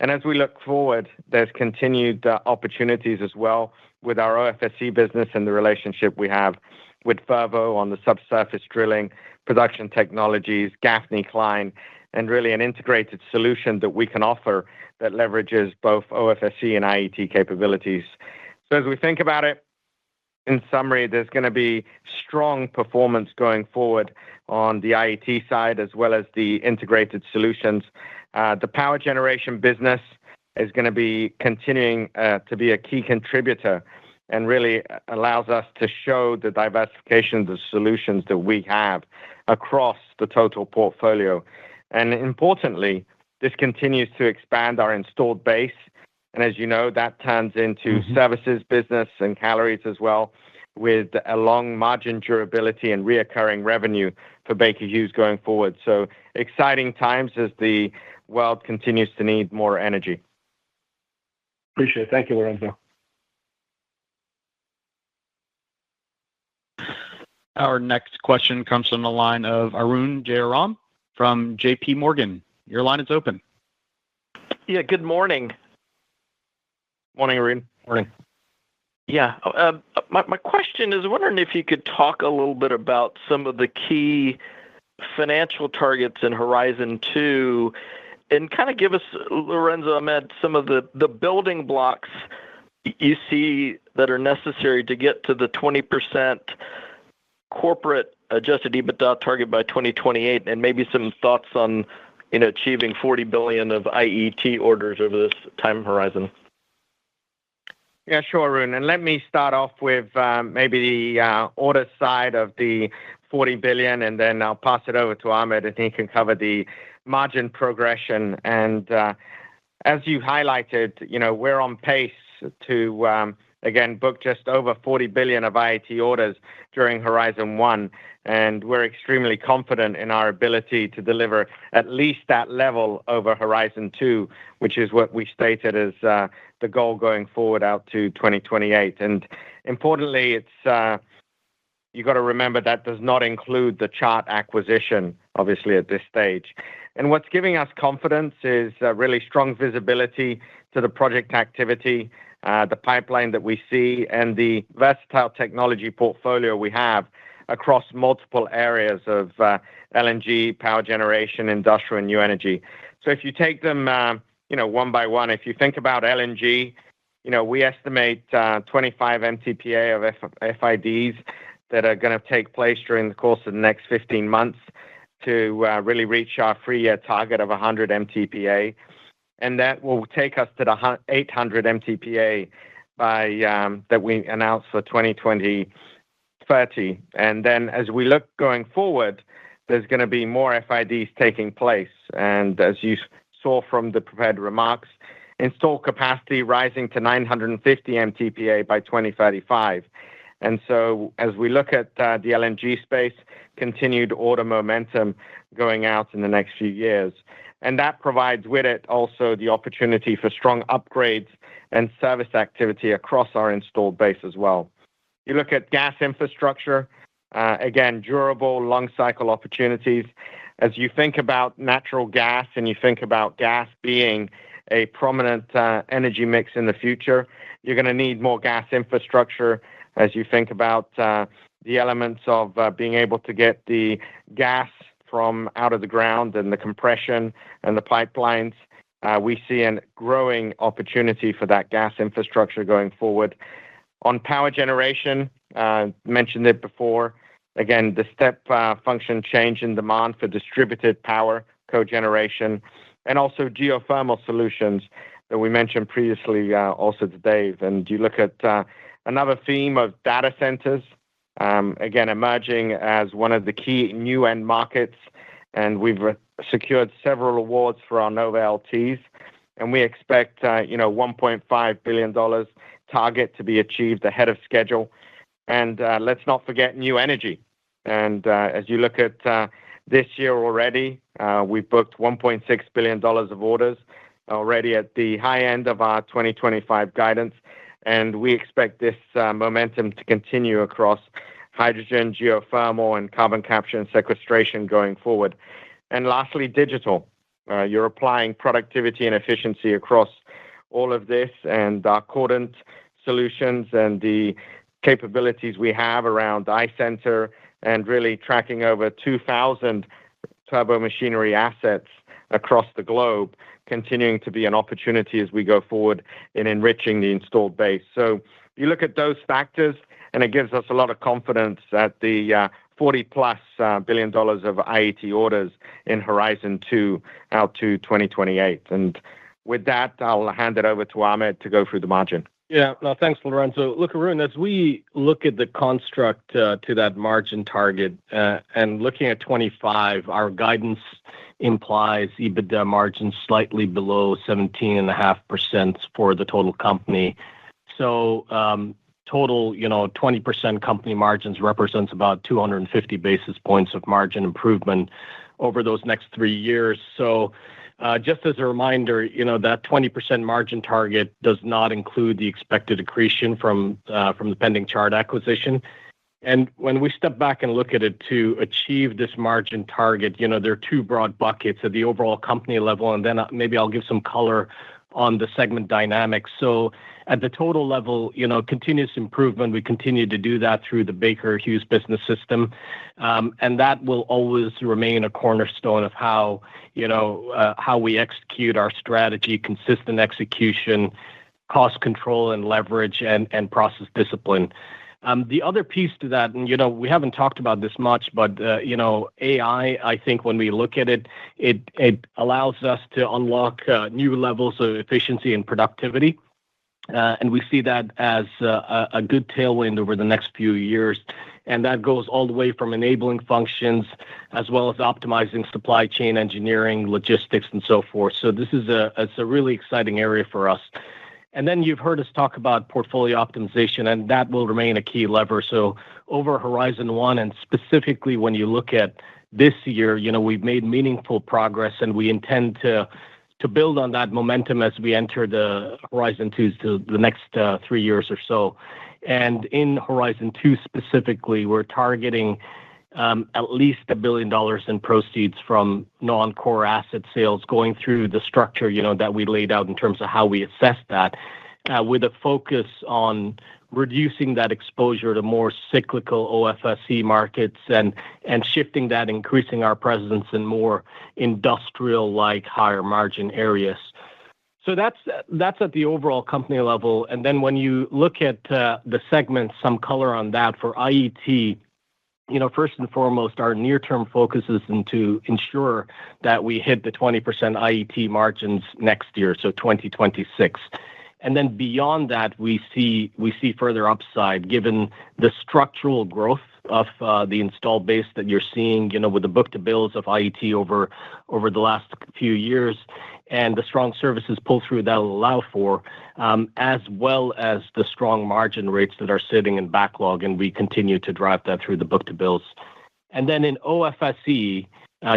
Speaker 3: And as we look forward, there's continued opportunities as well with our OFSE business and the relationship we have with Fervo on the subsurface drilling, production technologies, Gaffney Klein, and really an integrated solution that we can offer that leverages both OFSE and IET capabilities. So as we think about it, in summary, there's going to be strong performance going forward on the IET side as well as the integrated solutions. The power generation business is going to be continuing to be a key contributor and really allows us to show the diversification of the solutions that we have across the total portfolio. And importantly, this continues to expand our installed base. And as you know, that turns into services business and calories as well, with a long margin durability and reoccurring revenue for Baker Hughes going forward. So exciting times as the world continues to need more energy.
Speaker 5: Appreciate it. Thank you, Lorenzo.
Speaker 1: Our next question comes from the line of Arun Jayaram from JP Morgan. Your line is open.
Speaker 6: Yeah, good morning.
Speaker 3: Morning, Arun.
Speaker 4: Morning.
Speaker 6: Yeah. My question is, wondering if you could talk a little bit about some of the key financial targets in Horizon 2 and kind of give us, Lorenzo, Ahmed, some of the building blocks you see that are necessary to get to the 20% corporate adjusted EBITDA target by 2028, and maybe some thoughts on achieving $40 billion of IET orders over this time horizon.
Speaker 3: Yeah, sure, Arun. And let me start off with maybe the order side of the $40 billion, and then I'll pass it over to Ahmed, and he can cover the margin progression. And as you highlighted, we're on pace to, again, book just over $40 billion of IET orders during Horizon 1. And we're extremely confident in our ability to deliver at least that level over Horizon 2, which is what we stated as the goal going forward out to 2028. And importantly, it's you got to remember that does not include the Chart acquisition, obviously, at this stage. And what's giving us confidence is really strong visibility to the project activity, the pipeline that we see, and the versatile technology portfolio we have across multiple areas of LNG, power generation, industrial, and new energy. So if you take them, one by one, if you think about LNG, we estimate 25 MTPA of FIDs that are going to take place during the course of the next 15 months to really reach our 3-year target of 100 MTPA. And that will take us to the 800 MTPA by that we announced for 2030. And then as we look going forward, there's going to be more FIDs taking place. And as you saw from the prepared remarks, installed capacity rising to 950 MTPA by 2035. And so as we look at the LNG space, continued order momentum going out in the next few years. And that provides with it also the opportunity for strong upgrades and service activity across our installed base as well. You look at gas infrastructure, again, durable, long cycle opportunities. As you think about natural gas and you think about gas being a prominent energy mix in the future, you're going to need more gas infrastructure as you think about the elements of being able to get the gas from out of the ground and the compression and the pipelines. we see a growing opportunity for that gas infrastructure going forward. On power generation, mentioned it before, again, the step function change in demand for distributed power cogeneration, and also geothermal solutions that we mentioned previously also to Dave. And you look at another theme of data centers, again, emerging as one of the key new end markets, and we've secured several awards for our Nova LTs, and we expect $1.5 billion target to be achieved ahead of schedule. And let's not forget new energy. And as you look at this year already, we've booked $1.6 billion of orders already at the high end of our 2025 guidance, and we expect this momentum to continue across hydrogen, geothermal, and carbon capture and sequestration going forward. And lastly, digital. You're applying productivity and efficiency across all of this, and our Cordant solutions and the capabilities we have around iCenter and really tracking over 2,000 turbomachinery assets across the globe, continuing to be an opportunity as we go forward in enriching the installed base. So you look at those factors, and it gives us a lot of confidence at the $40+ billion of IET orders in Horizon 2 out to 2028. And with that, I'll hand it over to Ahmed to go through the margin.
Speaker 4: Yeah, no, thanks, Lorenzo. Look, Arun, as we look at the construct to that margin target and looking at 25, our guidance implies EBITDA margin slightly below 17.5% for the total company. So total, 20% company margins represents about 250 basis points of margin improvement over those next 3 years. So just as a reminder, that 20% margin target does not include the expected accretion from the pending Chart acquisition. And when we step back and look at it to achieve this margin target, there are two broad buckets at the overall company level, and then maybe I'll give some color on the segment dynamics. So at the total level, continuous improvement, we continue to do that through the Baker Hughes Business System. And that will always remain a cornerstone of how we execute our strategy, consistent execution, cost control and leverage, and process discipline. The other piece to that, and we haven't talked about this much, but AI, I think when we look at it, it allows us to unlock new levels of efficiency and productivity. And we see that as a good tailwind over the next few years. And that goes all the way from enabling functions as well as optimizing supply chain engineering, logistics, and so forth. So this is it's a really exciting area for us. And then you've heard us talk about portfolio optimization, and that will remain a key lever. So over Horizon 1, and specifically when you look at this year, we've made meaningful progress, and we intend to build on that momentum as we enter the Horizon 2 to the next 3 years or so. And in Horizon 2 specifically, we're targeting at least $1 billion in proceeds from non-core asset sales going through the structure, that we laid out in terms of how we assess that, with a focus on reducing that exposure to more cyclical OFSE markets and shifting that, increasing our presence in more industrial-like higher margin areas. So that's at the overall company level. And then when you look at the segments, some color on that for IET, first and foremost, our near-term focus is to ensure that we hit the 20% IET margins next year, so 2026. And then beyond that, we see further upside given the structural growth of the installed base that you're seeing, with the book-to-bills of IET over the last few years, and the strong services pull-through that will allow for, as well as the strong margin rates that are sitting in backlog, and we continue to drive that through the book-to-bills. And then in OFSE,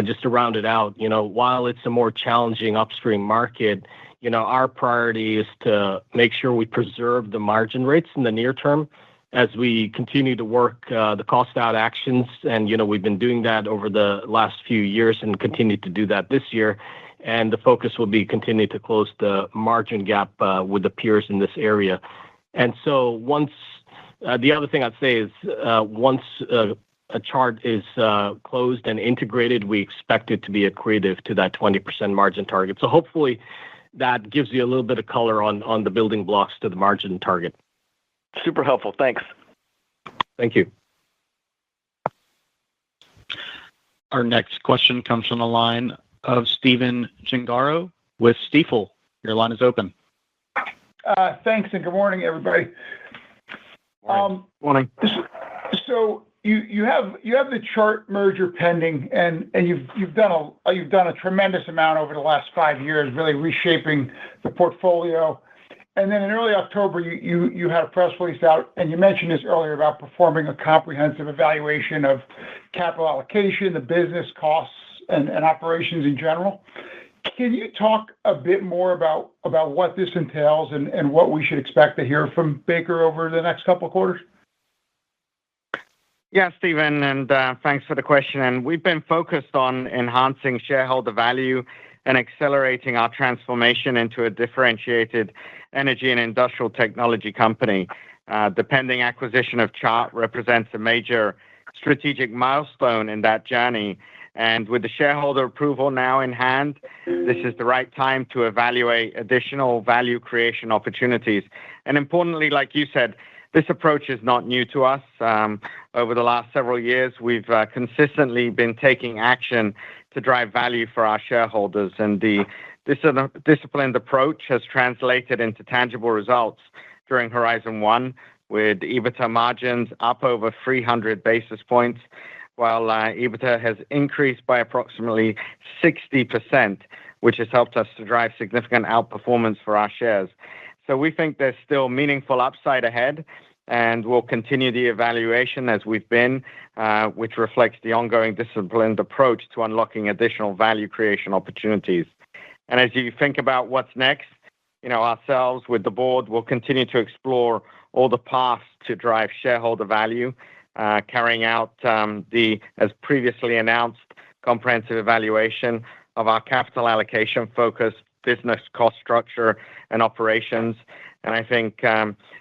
Speaker 4: just to round it out, while it's a more challenging upstream market, our priority is to make sure we preserve the margin rates in the near term as we continue to work the cost out actions. And, we've been doing that over the last few years and continue to do that this year. And the focus will be continue to close the margin gap with the peers in this area. And so once the other thing I'd say is once a Chart is closed and integrated, we expect it to be accretive to that 20% margin target. So hopefully that gives you a little bit of color on the building blocks to the margin target.
Speaker 6: Super helpful. Thanks.
Speaker 4: Thank you.
Speaker 1: Our next question comes from the line of Stephen Gengaro with Stifel. Your line is open.
Speaker 7: Thanks, and good morning, everybody.
Speaker 3: Morning.
Speaker 7: So you have the Chart merger pending, and you've done a tremendous amount over the last 5 years, really reshaping the portfolio. And then in early October, you had a press release out, and you mentioned this earlier about performing a comprehensive evaluation of capital allocation, the business costs, and operations in general. Can you talk a bit more about what this entails and what we should expect to hear from Baker over the next couple of quarters?
Speaker 3: Yeah, Stephen, and thanks for the question. And we've been focused on enhancing shareholder value and accelerating our transformation into a differentiated energy and industrial technology company. The pending acquisition of Chart represents a major strategic milestone in that journey. And with the shareholder approval now in hand, this is the right time to evaluate additional value creation opportunities. And importantly, like you said, this approach is not new to us. Over the last several years, we've consistently been taking action to drive value for our shareholders. And the disciplined approach has translated into tangible results during Horizon 1, with EBITDA margins up over 300 basis points, while EBITDA has increased by approximately 60%, which has helped us to drive significant outperformance for our shares. So we think there's still meaningful upside ahead, and we'll continue the evaluation as we've been, which reflects the ongoing disciplined approach to unlocking additional value creation opportunities. And as you think about what's next, ourselves with the board will continue to explore all the paths to drive shareholder value, carrying out as previously announced, comprehensive evaluation of our capital allocation focus, business cost structure, and operations. And I think,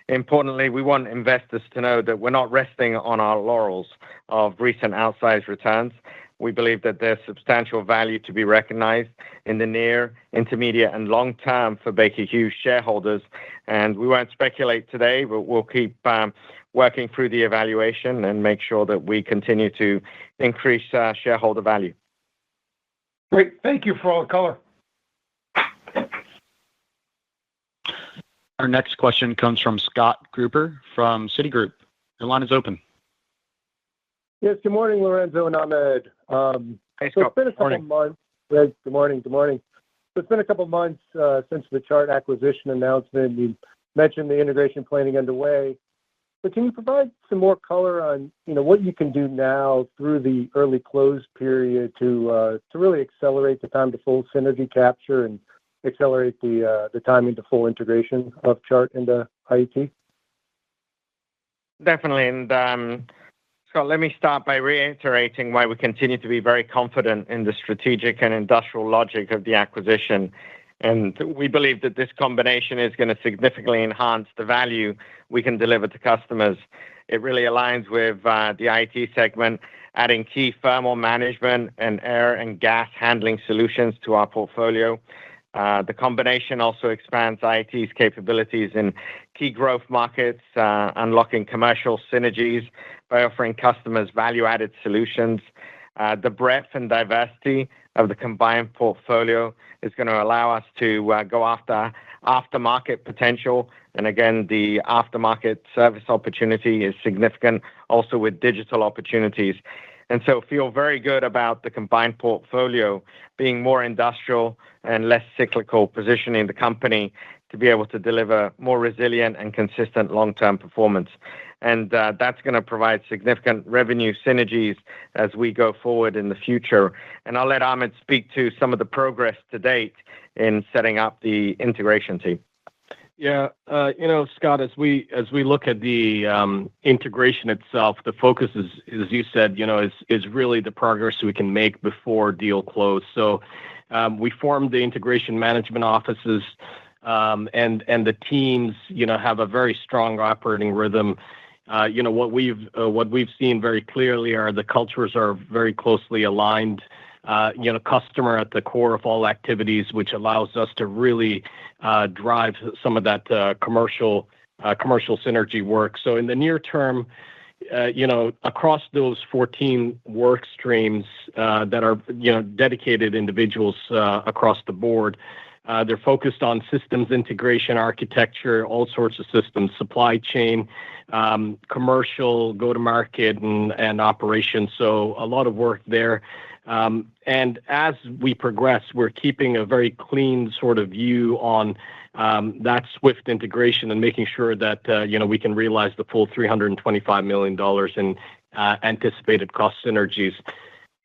Speaker 3: importantly, we want investors to know that we're not resting on our laurels of recent outsized returns. We believe that there's substantial value to be recognized in the near, intermediate, and long term for Baker Hughes shareholders. And we won't speculate today, but we'll keep working through the evaluation and make sure that we continue to increase shareholder value.
Speaker 7: Great. Thank you for all the color.
Speaker 1: Our next question comes from Scott Gruber from Citigroup. Your line is open.
Speaker 8: Yes, good morning, Lorenzo and Ahmed.
Speaker 3: Hey, Scott.
Speaker 8: So it's been a couple months. Good morning. So it's been a couple months since the Chart acquisition announcement. You mentioned the integration planning underway. But can you provide some more color on what you can do now through the early close period to really accelerate the time to full synergy capture and accelerate the timing to full integration of Chart into IET?
Speaker 3: Definitely. And Scott, let me start by reiterating why we continue to be very confident in the strategic and industrial logic of the acquisition. And we believe that this combination is going to significantly enhance the value we can deliver to customers. It really aligns with the IET segment, adding key thermal management and air and gas handling solutions to our portfolio. The combination also expands IET's capabilities in key growth markets, unlocking commercial synergies by offering customers value-added solutions. The breadth and diversity of the combined portfolio is going to allow us to go after aftermarket potential. And again, the aftermarket service opportunity is significant, also with digital opportunities. And so feel very good about the combined portfolio being more industrial and less cyclical, positioning the company to be able to deliver more resilient and consistent long-term performance. And that's going to provide significant revenue synergies as we go forward in the future. And I'll let Ahmed speak to some of the progress to date in setting up the integration team.
Speaker 4: Yeah, Scott, as we look at the integration itself, the focus is, as you said, is really the progress we can make before deal close. So we formed the integration management offices, and the teams, have a very strong operating rhythm. What we've seen very clearly are the cultures are very closely aligned. customer at the core of all activities, which allows us to really drive some of that commercial synergy work. So in the near term, across those 14 work streams that are, dedicated individuals across the board, they're focused on systems integration, architecture, all sorts of systems, supply chain, commercial, go-to-market, and operations. So a lot of work there. And as we progress, we're keeping a very clean sort of view on that swift integration and making sure that we can realize the full $325 million in anticipated cost synergies.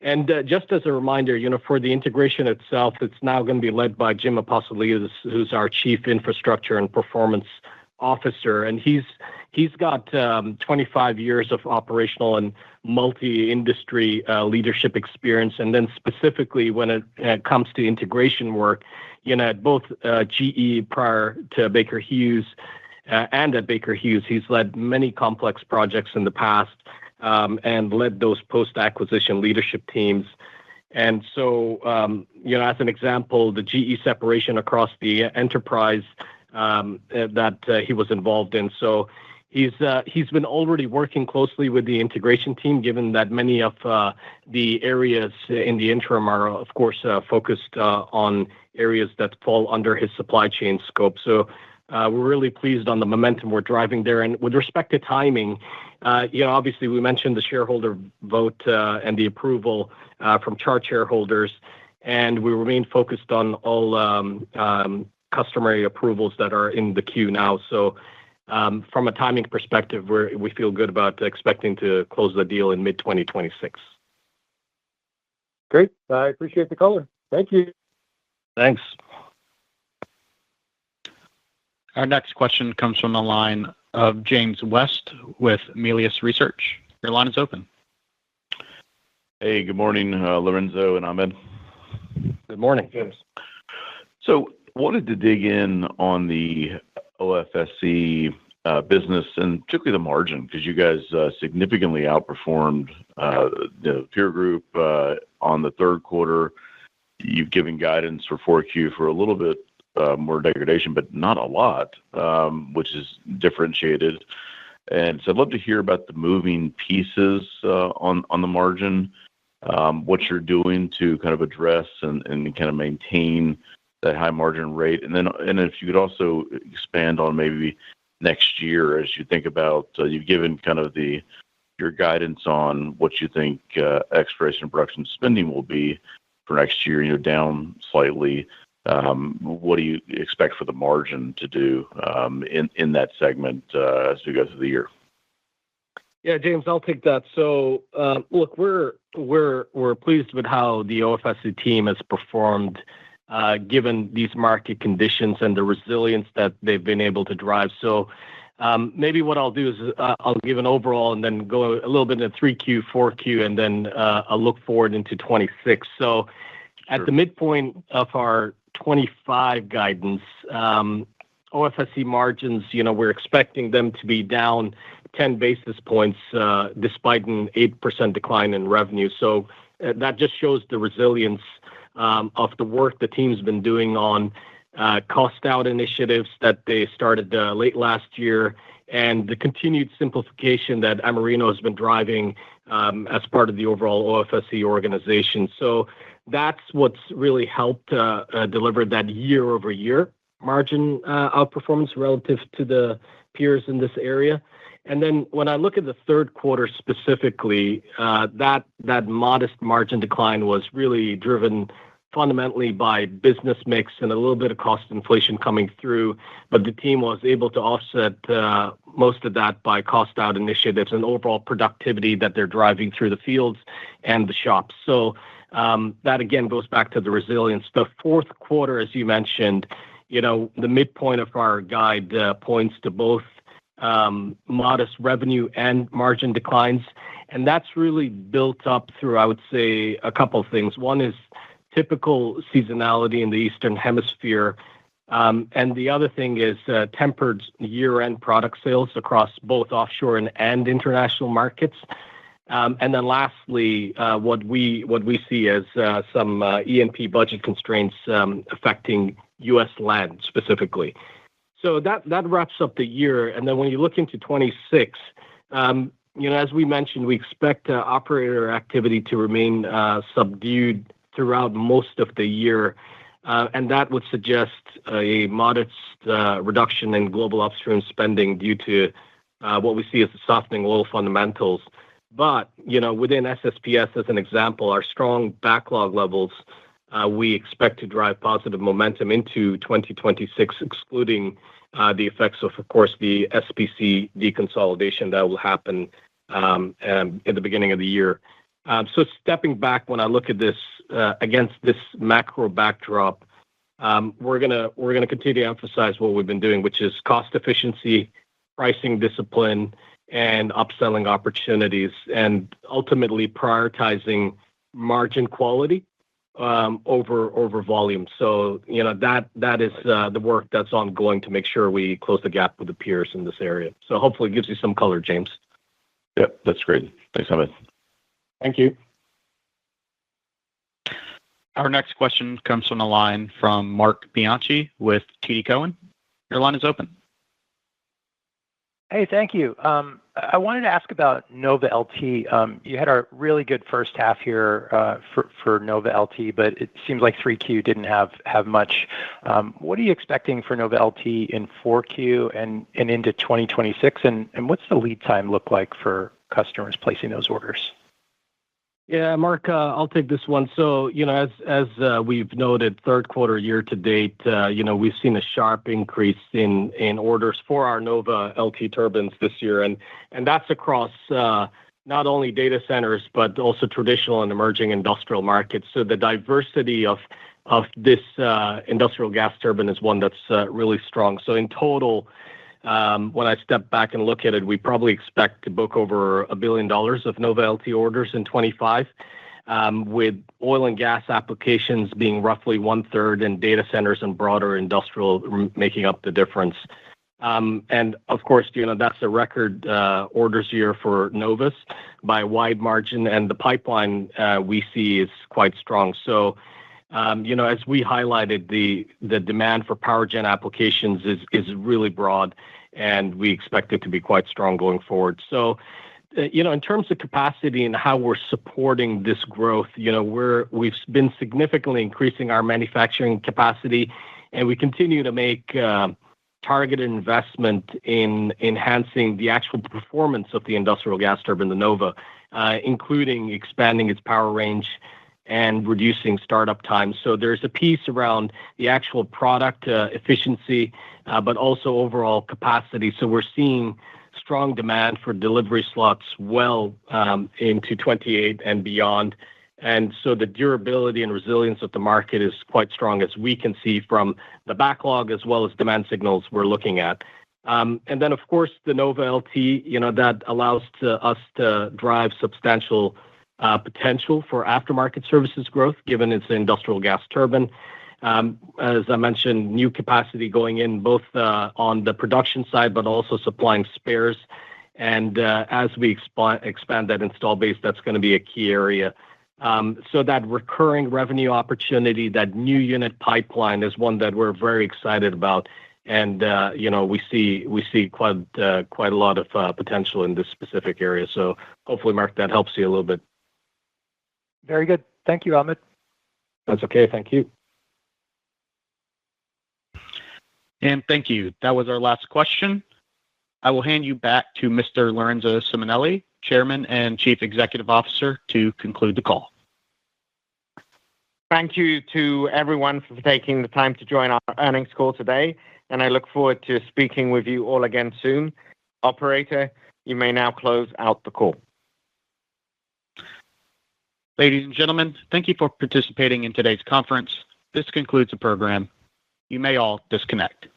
Speaker 4: And just as a reminder, for the integration itself, it's now going to be led by Jim Apostolides, who's our Chief Infrastructure and Performance Officer, and he's got 25 years of operational and multi-industry leadership experience, and then specifically when it comes to integration work, at both GE prior to Baker Hughes and at Baker Hughes, he's led many complex projects in the past and led those post-acquisition leadership teams. And so, as an example, the GE separation across the enterprise that he was involved in. So he's been already working closely with the integration team, given that many of the areas in the interim are, of course, focused on areas that fall under his supply chain scope. So we're really pleased on the momentum we're driving there. And with respect to timing, obviously we mentioned the shareholder vote and the approval from Chart shareholders, and we remain focused on all customary approvals that are in the queue now. So from a timing perspective, we feel good about expecting to close the deal in mid-2026.
Speaker 8: Great. I appreciate the color. Thank you.
Speaker 4: Thanks.
Speaker 1: Our next question comes from the line of James West with Melius Research. Your line is open.
Speaker 9: Hey, good morning, Lorenzo and Ahmed.
Speaker 4: Good morning, James.
Speaker 9: So wanted to dig in on the OFSE business and particularly the margin, because you guys significantly outperformed the peer group on the third quarter. You've given guidance for 4Q for a little bit more degradation, but not a lot, which is differentiated. And so I'd love to hear about the moving pieces on the margin, what you're doing to kind of address and kind of maintain that high margin rate. And if you could also expand on maybe next year as you think about, you've given kind of your guidance on what you think exploration and production spending will be for next year, down slightly. What do you expect for the margin to do in that segment as we go through the year?
Speaker 4: Yeah, James, I'll take that. So, look, we're pleased with how the OFSE team has performed given these market conditions and the resilience that they've been able to drive. So, maybe what I'll do is I'll give an overall and then go a little bit into 3Q, 4Q, and then I'll look forward into 26. So, at the midpoint of our 25 guidance, OFSE margins, we're expecting them to be down 10 basis points despite an 8% decline in revenue. So that just shows the resilience of the work the team's been doing on cost out initiatives that they started late last year, and the continued simplification that Amerino has been driving as part of the overall OFSE organization. So that's what's really helped deliver that year-over-year margin outperformance relative to the peers in this area. And then when I look at the third quarter specifically, that modest margin decline was really driven fundamentally by business mix and a little bit of cost inflation coming through, but the team was able to offset most of that by cost out initiatives and overall productivity that they're driving through the fields and the shops. So that again goes back to the resilience. The fourth quarter, as you mentioned, the midpoint of our guide points to both modest revenue and margin declines, and that's really built up through, I would say, a couple of things. One is typical seasonality in the Eastern Hemisphere, and the other thing is tempered year-end product sales across both offshore and international markets. And then lastly, what we see as some E&P budget constraints affecting U.S. land specifically. So that wraps up the year. And then when you look into 26, as we mentioned, we expect operator activity to remain subdued throughout most of the year. And that would suggest a modest reduction in global upstream spending due to what we see as the softening oil fundamentals. But, within SSPS, as an example, our strong backlog levels, we expect to drive positive momentum into 2026, excluding the effects of course, the SPC deconsolidation that will happen at the beginning of the year. So stepping back, when I look at this against this macro backdrop, we're gonna continue to emphasize what we've been doing, which is cost efficiency, pricing discipline, and upselling opportunities, and ultimately prioritizing margin quality over volume. So that is the work that's ongoing to make sure we close the gap with the peers in this area. So hopefully it gives you some color, James.
Speaker 9: Yep, that's great. Thanks, Amit.
Speaker 4: Thank you.
Speaker 1: Our next question comes from the line from Marc Bianchi with TD Cowen. Your line is open.
Speaker 10: Hey, thank you. I wanted to ask about Nova LT. You had a really good first half here for Nova LT, but it seems like 3Q didn't have much. What are you expecting for Nova LT in 4Q and into 2026? And what's the lead time look like for customers placing those orders?
Speaker 4: Yeah, Mark, I'll take this one. So, as we've noted, third quarter year to date, we've seen a sharp increase in orders for our Nova LT turbines this year, and that's across not only data centers but also traditional and emerging industrial markets. So the diversity of this industrial gas turbine is one that's really strong. So in total, when I step back and look at it, we probably expect to book over $1 billion of Nova LT orders in 25, with oil and gas applications being roughly 1/3 and data centers and broader industrial making up the difference. And of course, that's a record orders year for Novus by a wide margin, and the pipeline we see is quite strong. So, as we highlighted, the demand for power gen applications is really broad, and we expect it to be quite strong going forward. So, in terms of capacity and how we're supporting this growth, we've been significantly increasing our manufacturing capacity, and we continue to make targeted investment in enhancing the actual performance of the industrial gas turbine, the Nova, including expanding its power range and reducing startup time. So there's a piece around the actual product efficiency, but also overall capacity. So we're seeing strong demand for delivery slots well into 28 and beyond. And so the durability and resilience of the market is quite strong, as we can see from the backlog as well as demand signals we're looking at. And then, of course, the Nova LT, that allows us to drive substantial potential for aftermarket services growth, given it's an industrial gas turbine. As I mentioned, new capacity going in both on the production side, but also supplying spares. And as we expand that install base, that's going to be a key area. So that recurring revenue opportunity, that new unit pipeline, is one that we're very excited about. And we see quite a lot of potential in this specific area. So hopefully, Mark, that helps you a little bit.
Speaker 10: Very good. Thank you, Amit.
Speaker 4: That's okay. Thank you.
Speaker 1: And thank you. That was our last question. I will hand you back to Mr. Lorenzo Simonelli, Chairman and Chief Executive Officer, to conclude the call.
Speaker 3: Thank you to everyone for taking the time to join our earnings call today, and I look forward to speaking with you all again soon. Operator, you may now close out the call.
Speaker 1: Ladies and gentlemen, thank you for participating in today's conference. This concludes the program. You may all disconnect.